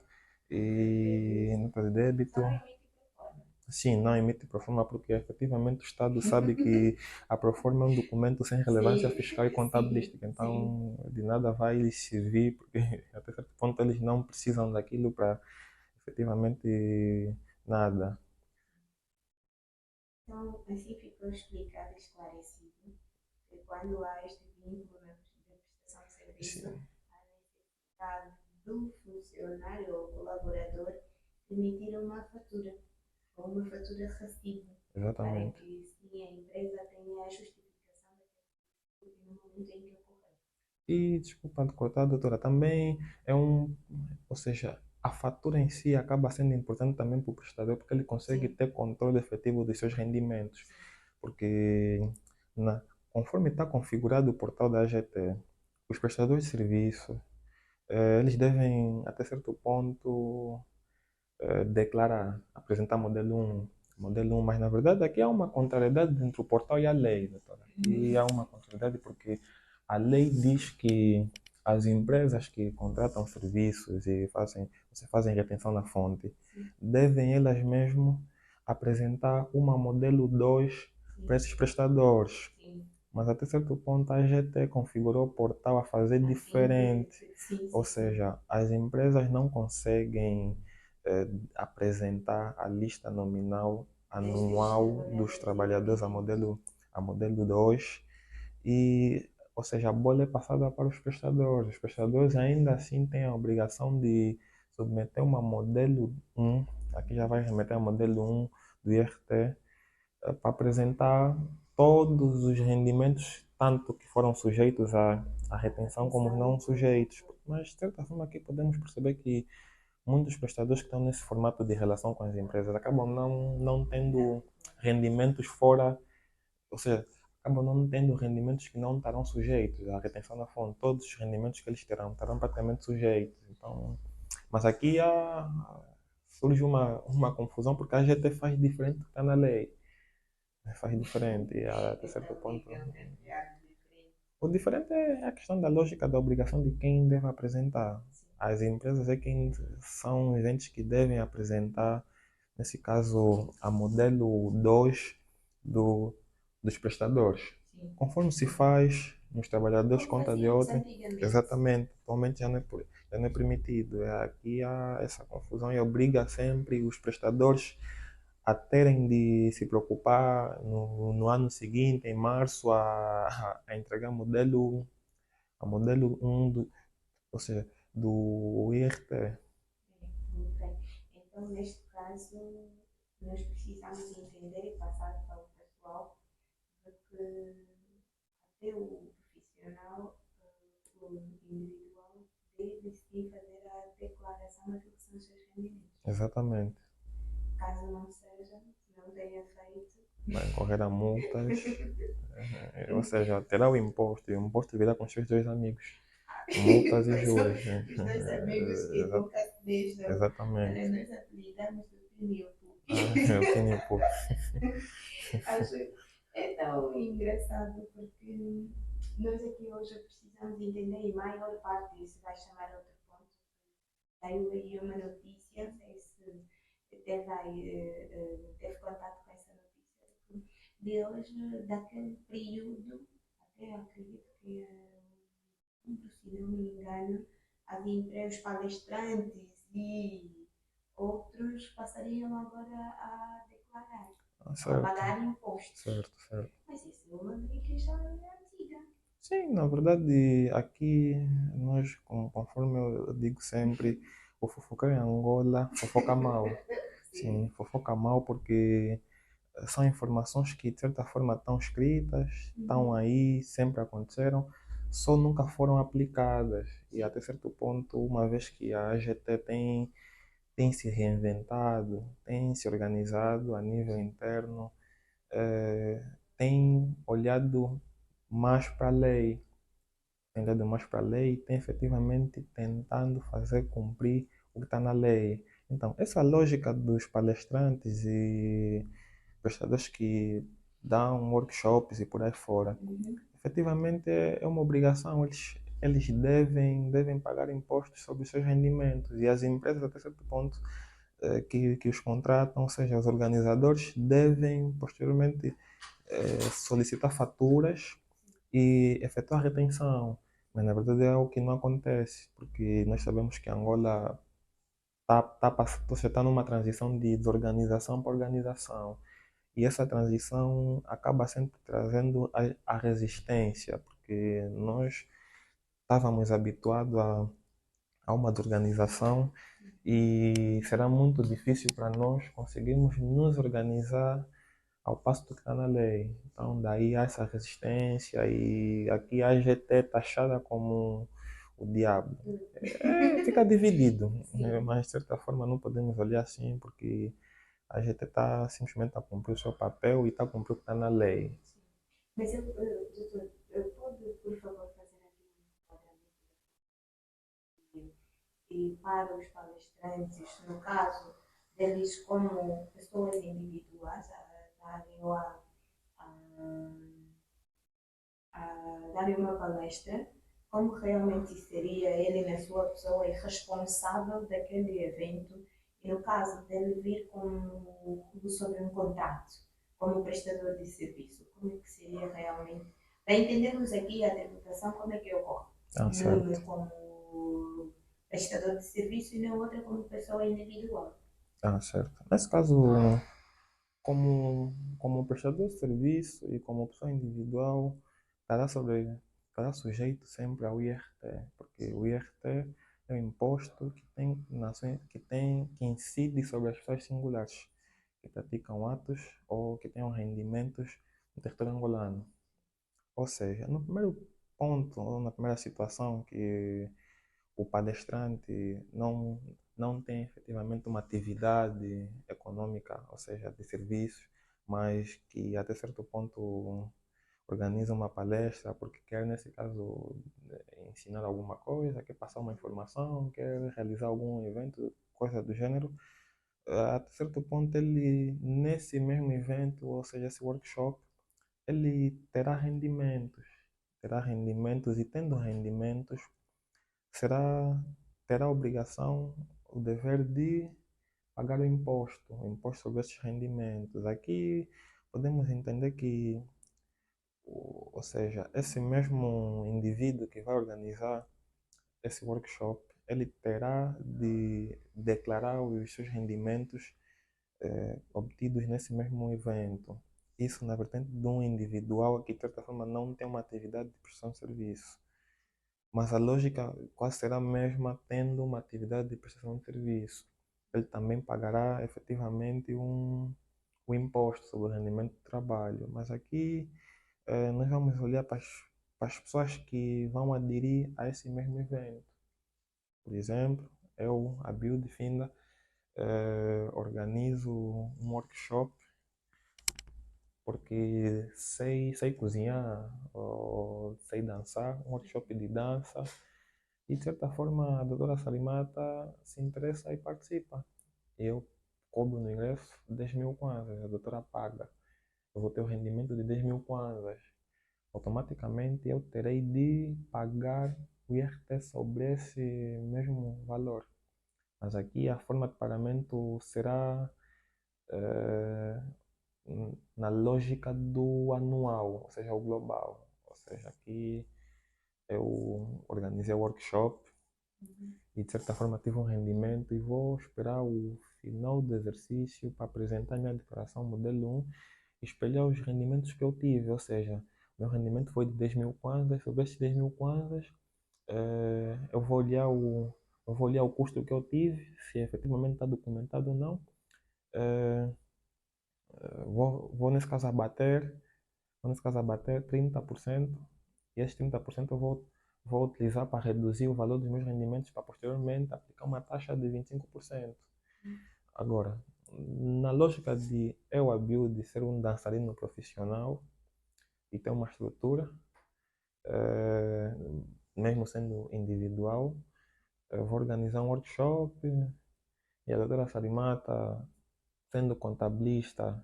e nota de débito. Só emite proforma. Sim, não emite proforma porque efetivamente o Estado sabe que a proforma é um documento sem relevância fiscal e contabilística, então de nada vai lhes servir, porque até certo ponto eles não precisam daquilo para efetivamente nada. Então, assim ficou explicado e esclarecido que quando há este vínculo de prestação de serviço, Sim. a do funcionário ou colaborador emitir uma fatura ou uma fatura recibo para Exatamente. que sim, a empresa tenha a justificação daquele no momento em que ocorrer. E, desculpa de cortar, doutora, também é um, ou seja, a fatura em si acaba sendo importante também para o prestador, porque ele consegue Sim, ter controle efetivo dos seus rendimentos. sim, Porque, na, conforme está configurado o portal da AGT, os prestadores de serviço, eles devem, até certo ponto, declarar, apresentar modelo um, mas na verdade aqui há uma contrariedade entre o portal e a lei, doutora. E há uma contrariedade porque a lei diz que as empresas que contratam serviços e fazem retenção na fonte, sim, devem elas mesmo apresentar uma modelo 2 para sim, esses prestadores. sim. Mas até certo ponto a GT configurou o portal a fazer Assim, diferente. sim, Ou sim, sim. seja, as empresas não conseguem apresentar a lista nominal Destes anual dos trabalhadores trabalhadores independentes. a modelo 2 e, ou seja, a bola é passada para os prestadores. Os prestadores ainda assim têm a obrigação de submeter uma modelo um, aqui já vai remeter a modelo um do IRT, para apresentar todos os rendimentos, tanto que foram sujeitos à retenção como os não Atenção. sujeitos. Mas, de certa forma, aqui podemos perceber que muitos prestadores que estão nesse formato de relação com as empresas acabam não tendo rendimentos fora, ou seja, acabam não tendo rendimentos que não estarão sujeitos à retenção na fonte. Todos os rendimentos que eles terão estarão praticamente sujeitos. Então, mas aqui surge uma confusão porque a GT faz diferente do que está na lei. Faz diferente, até certo Então, o que é ponto. que ele tem criado de diferente? O diferente é a questão da lógica da obrigação de quem deve apresentar. Sim, As empresas é quem são os entes que devem apresentar, nesse caso, a modelo 2 do, dos prestadores. sim. Conforme se faz nos trabalhadores, Como conta de fazíamos outra, antigamente. exatamente, atualmente já não é permitido. Aqui há essa confusão e obriga sempre os prestadores a terem de se preocupar no ano seguinte, em março, a entregar a modelo um ou seja, do IRT. Muito bem. Então, neste caso, nós precisamos entender e passar para o pessoal de que até o profissional, o individual, deve sim fazer a declaração daquilo que são os seus rendimentos. Exatamente. Caso não seja, não tenha feito, Vai correr a multas, ou seja, terá o imposto, e o imposto virá com os seus dois amigos. Multas e juros. os dois amigos que nunca se deixam. Olha, Exatamente. nós apelidamos do pneu. Eu tenho pouco. Acho é tão engraçado porque nós aqui hoje precisamos entender e a maior parte disso vai chamar outro ponto. Saiu aí uma notícia, não sei se teve, aí, teve contato com essa notícia, deles, daquele período, até acredito que, se não me engano, havia os palestrantes e outros passariam agora a declarar, a Certo, pagar impostos. certo, certo. Mas isso é uma lei que já é antiga. Sim, na verdade, aqui nós, conforme eu digo sempre, o fofocar em Angola fofoca mal. Sim. Sim, fofoca mal porque são informações que de certa forma estão escritas, estão Uhum. aí, sempre aconteceram, só nunca foram aplicadas. E Sim. até certo ponto, uma vez que a AGT tem se reinventado, tem se organizado a nível interno, eh, tem olhado mais para a lei, tem olhado mais para a lei e tem efetivamente tentando fazer cumprir o que está na lei. Então, essa lógica dos palestrantes e prestadores que dão workshops e por aí fora, Uhum. efetivamente é uma obrigação. Eles devem pagar impostos sobre os seus rendimentos e as empresas, até certo ponto, que os contratam, ou seja, os organizadores, devem posteriormente solicitar faturas e efetuar retenção. Mas na verdade é algo que não acontece, porque nós sabemos que Angola está numa transição de desorganização para organização. E essa transição acaba sempre trazendo a resistência, porque nós estávamos habituados há uma desorganização e será muito difícil para nós conseguirmos nos organizar ao passo do que está na lei. Então, daí há essa resistência e aqui a AGT é taxada como o diabo. Fica dividido, né? Sim. Mas de certa forma não podemos olhar assim porque a AGT está simplesmente a cumprir o seu papel e está a cumprir o que está na lei. Mas doutor, pode, por favor, fazer aqui um enquadramento e para os palestrantes, no caso deles como pessoas individuais, a darem darem uma palestra, como realmente seria ele na sua pessoa e responsável daquele evento, e no caso dele vir sobre um contrato, como prestador de serviço, como é que seria realmente, para entendermos aqui a tributação, como é que ocorre, Ah, numa certo. como prestador de serviço e na outra como pessoa individual. Ah, certo. Nesse caso, como prestador de serviço e como pessoa individual, estará, estará sujeito sempre ao IRT, porque o IRT é um imposto que tem nações, que incide sobre as pessoas singulares que praticam atos ou que tenham rendimentos no território angolano. Ou seja, no primeiro ponto, ou na primeira situação que o palestrante não tem efetivamente uma atividade econômica, ou seja, de serviços, mas que até certo ponto organiza uma palestra porque quer, nesse caso, ensinar alguma coisa, quer passar uma informação, quer realizar algum evento, coisa do gênero. Até certo ponto, ele, nesse mesmo evento, ou seja, esse workshop, ele terá rendimentos e tendo rendimentos, será, terá a obrigação, o dever de pagar o imposto sobre esses rendimentos. Aqui podemos entender que, ou seja, esse mesmo indivíduo que vai organizar esse workshop, ele terá de declarar os seus rendimentos obtidos nesse mesmo evento. Isso na vertente de um individual que, de certa forma, não tem uma atividade de prestação de serviço. Mas a lógica quase será a mesma tendo uma atividade de prestação de serviço. Ele também pagará efetivamente o imposto sobre o rendimento do trabalho. Mas aqui nós vamos olhar para as pessoas que vão aderir a esse mesmo evento. Por exemplo, eu, a Build Finda, organizo um workshop porque sei cozinhar ou sei dançar, um workshop de dança. E de certa forma a doutora Salimata se interessa e participa. Eu cobro no ingresso 10 mil kwanzas, a doutora paga. Eu vou ter o rendimento de 10 mil kwanzas. Automaticamente eu terei de pagar o IRT sobre esse mesmo valor. Mas aqui a forma de pagamento será eh, na lógica do anual, ou seja, o global. Ou seja, aqui eu organizei o workshop e de certa forma tive um rendimento e vou esperar o final do exercício para apresentar minha declaração modelo 1 e espelhar os rendimentos que eu tive, ou seja, meu rendimento foi de 10 mil kwanzas, sobre esses 10 mil kwanzas eu vou olhar eu vou olhar o custo que eu tive, se efetivamente está documentado ou não, eh, vou nesse caso vou nesse caso abater 30% e esses 30% vou utilizar para reduzir o valor dos meus rendimentos para posteriormente aplicar uma taxa de 25%. Agora, na lógica de eu, a de ser um dançarino profissional e ter uma estrutura, eh, mesmo sendo individual, eu vou organizar um workshop e a doutora Salimata, sendo contabilista,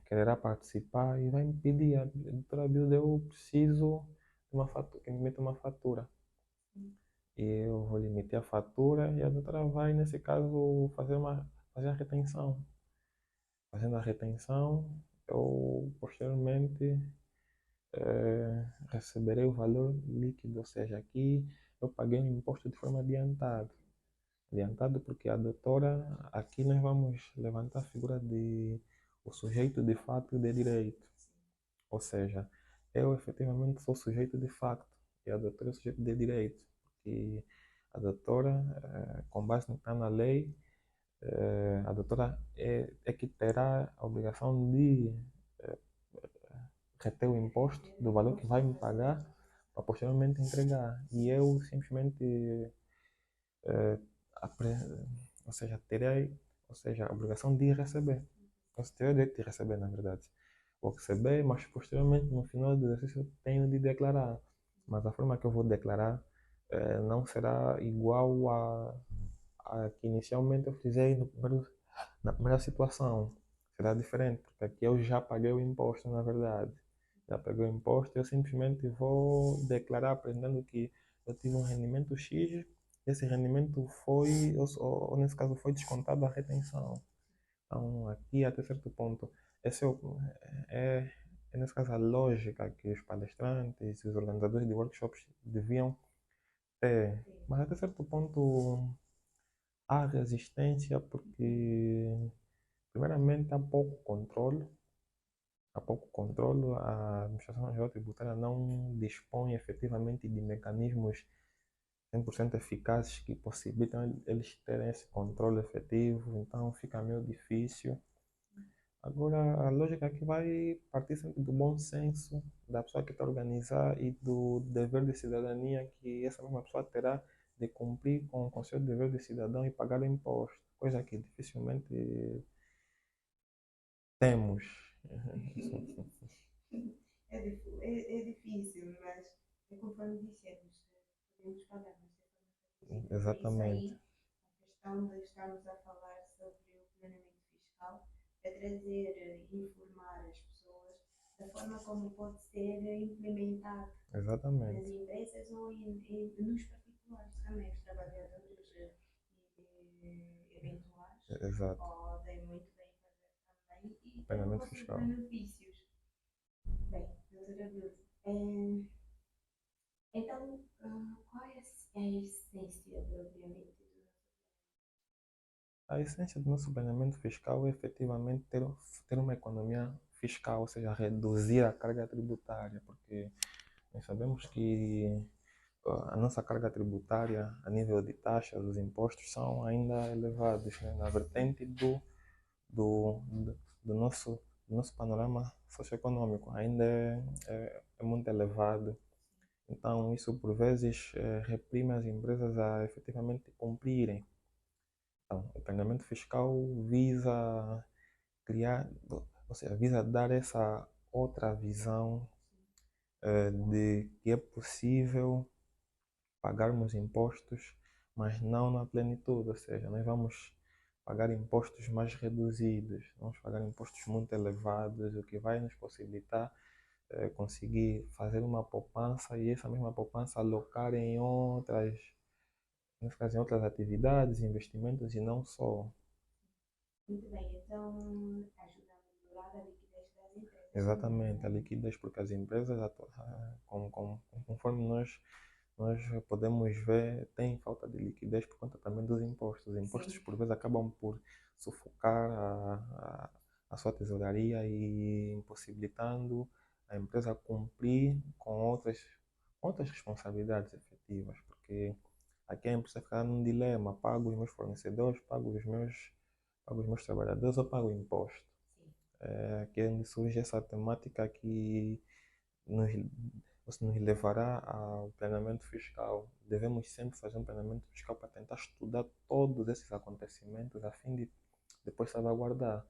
quererá participar e vai me pedir, a doutora Bilda, eu preciso de uma fatura, que me meta uma fatura. E eu vou lhe a fatura e a doutora vai, nesse caso, fazer a retenção. Fazendo a retenção, eu posteriormente receberei o valor líquido, ou seja, aqui eu paguei um imposto de forma adiantada. Adiantado porque a doutora, aqui nós vamos levantar a figura de o sujeito de fato e de direito. Ou seja, eu efetivamente sou sujeito de facto e a doutora é sujeito de direito. E A doutora, com base no que está na lei, a doutora é que terá a obrigação de eh, reter o imposto do valor que vai me pagar para posteriormente entregar. E eu simplesmente, eh, apre- ou seja, terei, ou seja, a obrigação de receber. Ou seja, terei o direito de receber, na verdade. Vou receber, mas posteriormente, no final do exercício, eu tenho de declarar. Mas a forma que eu vou declarar não será igual a que inicialmente eu fiz na primeira situação. Será diferente, porque aqui eu já paguei o imposto, na verdade. Já paguei o imposto, eu simplesmente vou declarar apresentando que eu tive um rendimento X, esse rendimento foi, ou nesse caso, foi descontado a retenção. Então, aqui até certo ponto, esse é, é nesse caso a lógica que os palestrantes e os organizadores de workshops deviam ter. Mas até certo ponto há resistência porque, primeiramente, há pouco controle, a Administração Nacional Tributária não dispõe efetivamente de mecanismos 100% eficazes que possibilitam eles terem esse controle efetivo, então fica meio difícil. Agora, a lógica aqui vai partir sempre do bom senso da pessoa que está a organizar e do dever de cidadania que essa mesma pessoa terá de cumprir com o seu dever de cidadão e pagar o imposto, coisa que dificilmente temos. É difícil, mas é conforme dissemos, podemos pagar, mas é forma difícil. Por isso Exatamente, aí, a questão de estarmos a falar sobre o planeamento fiscal é trazer e informar as pessoas da forma como pode ser implementado nas exatamente, empresas ou nos particulares também, os trabalhadores eventuais exato. podem muito bem fazer também e ter os Planeamento vossos fiscal. benefícios. Bem, doutora Vilde, então, qual é a essência propriamente do A essência do nosso planeamento fiscal é efetivamente ter uma economia fiscal, ou seja, reduzir a carga tributária, porque nós sabemos que a nossa carga tributária a nível de taxas, os impostos são ainda elevados, né? Na vertente do, do, do nosso panorama socioeconômico, ainda é muito elevado. Então, isso por vezes reprime as empresas a efetivamente cumprirem. Então, o planeamento fiscal visa criar, ou seja, visa dar essa outra visão de que é possível pagarmos impostos, mas não na plenitude, ou seja, nós vamos pagar impostos mais reduzidos, vamos pagar impostos muito elevados, o que vai nos possibilitar conseguir fazer uma poupança e essa mesma poupança alocar em outras, nesse caso, em outras atividades, investimentos e não só. muito bem, então ajuda a melhorar a liquidez das empresas também, Exatamente, não a é? liquidez, porque as empresas, conforme nós podemos ver, têm falta de liquidez por conta também dos impostos. Os impostos, Sim, por vezes, acabam por sufocar a sua tesouraria e impossibilitando a empresa cumprir com outras responsabilidades efetivas, porque aqui a empresa fica num dilema: pago os meus fornecedores, pago os meus trabalhadores ou pago o imposto? sim. Que é onde surge essa temática que nos, nos levará ao planeamento fiscal. Devemos sempre fazer um planeamento fiscal para tentar estudar todos esses acontecimentos a fim de depois salvaguardar.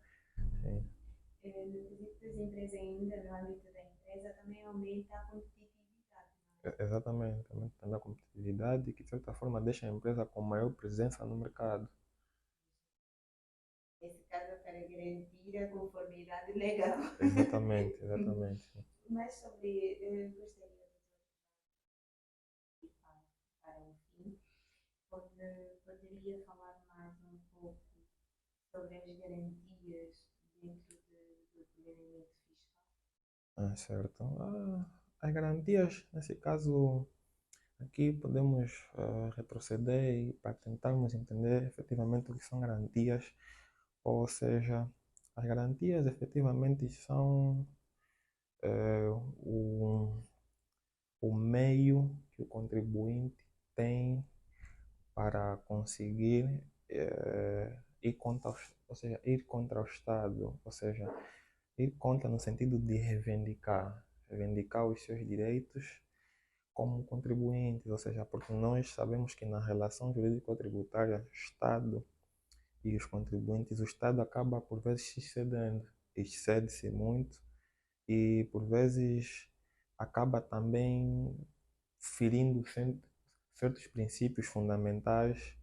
Sim, No quesito das empresas ainda, no âmbito da empresa, também aumenta a competitividade, não é? exatamente, aumentando a competitividade que de certa forma deixa a empresa com maior presença no mercado. Nesse caso, para garantir a conformidade legal. Exatamente, exatamente. Mas sobre, gostaria de para o fim, poderia falar mais um pouco sobre as garantias dentro do planeamento fiscal? Certo. As garantias, nesse caso, aqui podemos retroceder e para tentarmos entender efetivamente o que são garantias, ou seja, as garantias efetivamente são eh, o, o meio que o contribuinte tem para conseguir ir contra, ou seja, ir contra o Estado, ou seja, ir contra no sentido de reivindicar os seus direitos como contribuintes, ou seja, porque nós sabemos que na relação jurídico-tributária, Estado e os contribuintes, o Estado acaba por vezes se excedendo, excede-se muito e por vezes acaba também ferindo certos princípios fundamentais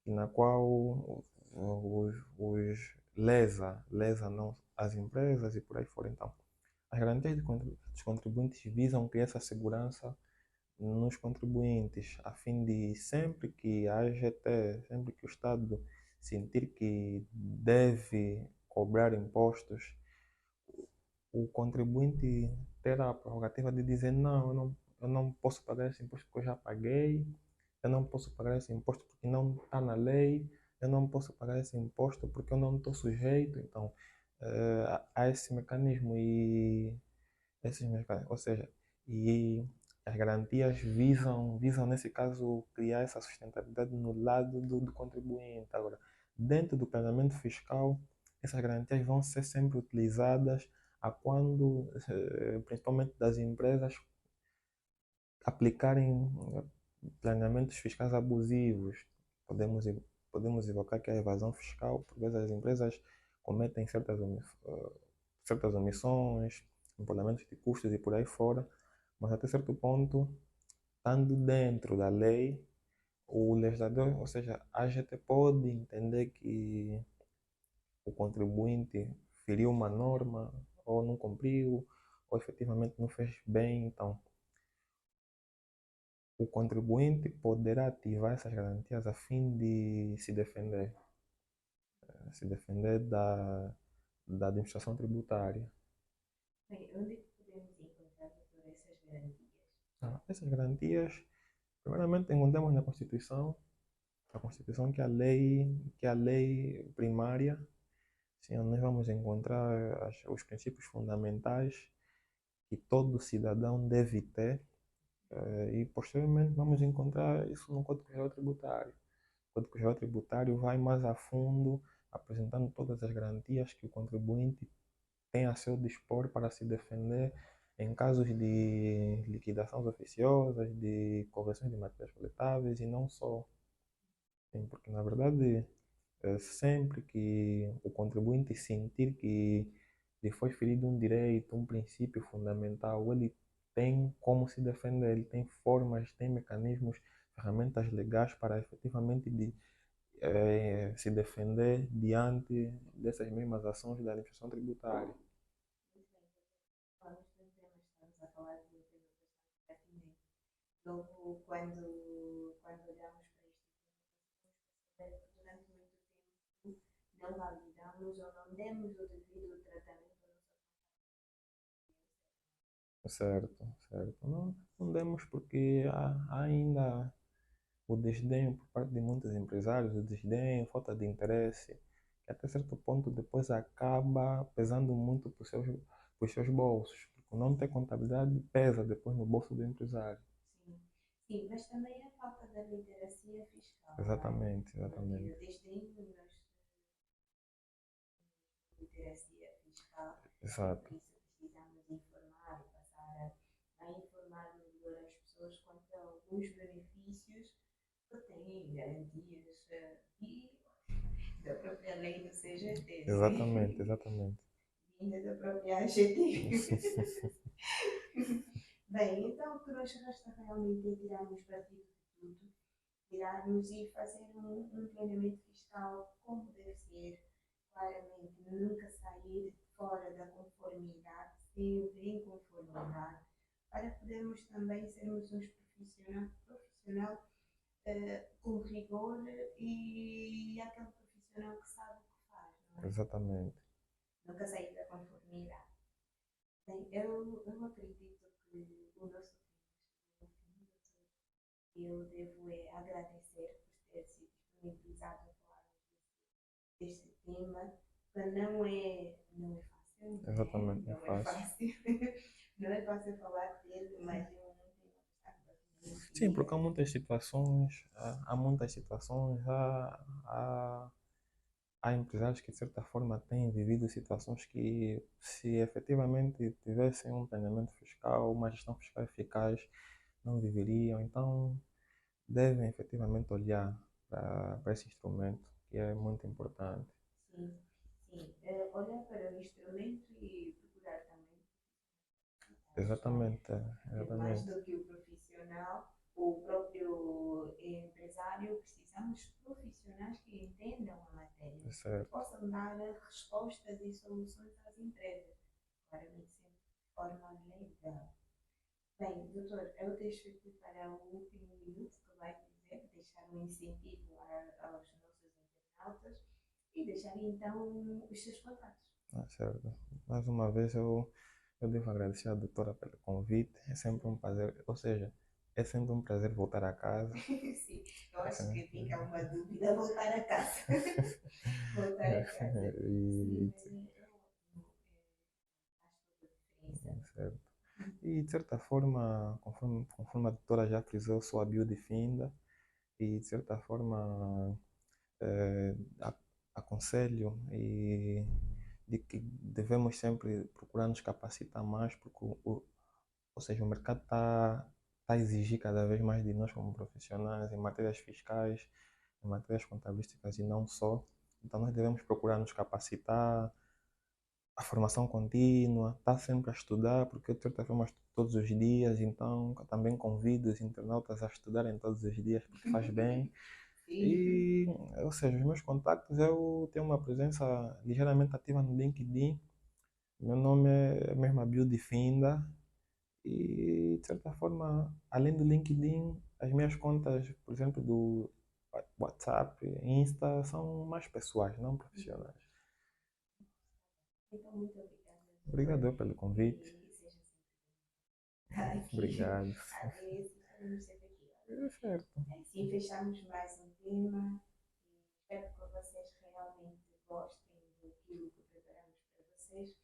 na qual lesa não as empresas e por aí fora. Então, as garantias dos contribuintes visam criar essa segurança nos contribuintes, a fim de sempre que a AGT, sempre que o Estado sentir que deve cobrar impostos, o contribuinte ter a prerrogativa de dizer não, eu não posso pagar esse imposto porque eu já paguei, eu não posso pagar esse imposto porque não está na lei, eu não posso pagar esse imposto porque eu não estou sujeito. Então, há esse mecanismo e esses mecanismos, ou seja, e as garantias visam nesse caso criar essa sustentabilidade no lado do contribuinte. Agora, dentro do planejamento fiscal, essas garantias vão ser sempre utilizadas a quando, principalmente das empresas, aplicarem planeamentos fiscais abusivos. Podemos, podemos evocar que a evasão fiscal, por vezes as empresas cometem certas omissões, empoderamentos de custos e por aí fora, mas até certo ponto, estando dentro da lei, o legislador, ou seja, a gente pode entender que o contribuinte feriu uma norma, ou não cumpriu, ou efetivamente não fez bem. Então, o contribuinte poderá ativar essas garantias a fim de se defender da administração tributária. Bem, onde é que podemos encontrar todas essas garantias? Essas garantias, primeiramente, encontramos na Constituição, a Constituição que é a lei primária, sim, onde nós vamos encontrar os princípios fundamentais que todo cidadão deve ter, e posteriormente vamos encontrar isso no Código Geral Tributário. O Código Geral Tributário vai mais a fundo, apresentando todas as garantias que o contribuinte tem a seu dispor para se defender em casos de liquidações oficiosas, de correções de matérias coletáveis e não só. Sim, porque na verdade, sempre que o contribuinte sentir que lhe foi ferido um direito, um princípio fundamental, ele tem como se defender, ele tem formas, tem mecanismos, ferramentas legais para efetivamente se defender diante dessas mesmas ações da administração tributária. Muito bem, falamos de um tema, estamos a falar de um tema bastante pertinente. Logo, quando olhamos para este tema, durante muito tempo não validamos ou não demos o devido tratamento à nossa Certo, certo. Não demos porque há ainda o desdém por parte de muitos empresários, o desdém, falta de interesse, que até certo ponto depois acaba pesando muito para os seus bolsos. Porque não ter contabilidade pesa depois no bolso do empresário. sim, sim, mas também a falta da literacia fiscal, não é? Exatamente, Porque exatamente. desde nós literacia fiscal e Exato. por isso precisamos informar e passar a informar melhor as pessoas quanto a alguns benefícios que têm, garantias e da própria lei do CGT, não é? Exatamente, exatamente. Vinda da própria AGT. Bem, então o que nós resta realmente é tirarmos partido de tudo, tirarmos e fazer um planeamento fiscal como deve ser, claramente, nunca sair fora da conformidade, sempre em conformidade, para podermos também sermos uns profissional com rigor e aquele profissional que sabe o que faz, não é? Exatamente. Nunca sair da conformidade. Bem, eu acredito que o nosso tempo eu devo agradecer por ter se disponibilizado a falar deste tema, que não é fácil, não é? Exatamente, não Não é fácil. fácil. Não é fácil falar dele, mas é um tema bastante Sim, porque há muitas situações, há muitas situações, há empresários que de certa forma têm vivido situações que se efetivamente tivessem um planeamento fiscal, uma gestão fiscal eficaz, não viveriam. Então devem efetivamente olhar para esse instrumento que é muito importante. Sim, sim. Olhar para o instrumento e procurar também profissionais, não é? Exatamente, Mais exatamente. do que o profissional, o próprio empresário, precisamos de profissionais que entendam a matéria, que Certo. possam dar respostas e soluções às empresas, claramente sempre de forma legal. Bem, doutor, eu deixo aqui para o último minuto que vai dizer, deixar um incentivo aos nossos internautas e deixar então os seus contatos. Certo. Mais uma vez eu devo agradecer à doutora pelo convite. É sempre um prazer, ou seja, é sempre um prazer voltar a casa. Sim, eu É acho que sempre- fica uma dúvida voltar a casa. Voltar a casa. Sim, E, mas é ótimo. Faz toda a diferença. certo. E de certa forma, conforme a doutora já frisou, sou a bio de finda e de certa forma eh, a- aconselho e de que devemos sempre procurar nos capacitar mais, porque ou seja, o mercado está a exigir cada vez mais de nós como profissionais em matérias fiscais, em matérias contabilísticas e não só. Então nós devemos procurar nos capacitar, a formação contínua, estar sempre a estudar, porque eu de certa forma estudo todos os dias, então também convido os internautas a estudarem todos os dias, porque faz bem. Sim. E, ou seja, os meus contactos, eu tenho uma presença ligeiramente ativa no LinkedIn. Meu nome é mesmo a Bio de Finda. E, de certa forma, além do LinkedIn, as minhas contas, por exemplo, do WhatsApp, Insta, são mais pessoais, não profissionais. Então, muito obrigada, Obrigado doutor. eu pelo convite. E seja sempre aqui. Obrigado. Agradeço e estaremos sempre aqui. É certo. Assim fechamos mais um tema. Espero que vocês realmente gostem daquilo que preparamos para vocês.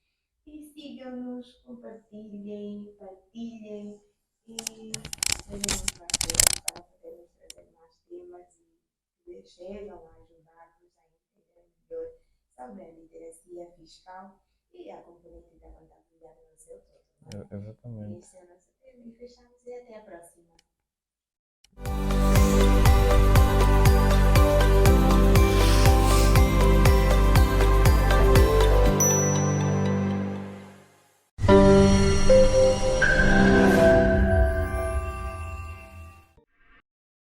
E sigam-nos, compartilhem, partilhem e sejam muito parceiros para podermos trazer mais temas e que chegam a ajudar-vos a entender melhor sobre a literacia fiscal e a componente da contabilidade no seu todo. Não é? Exatamente. Esse é o nosso tema e fechamos e até a próxima.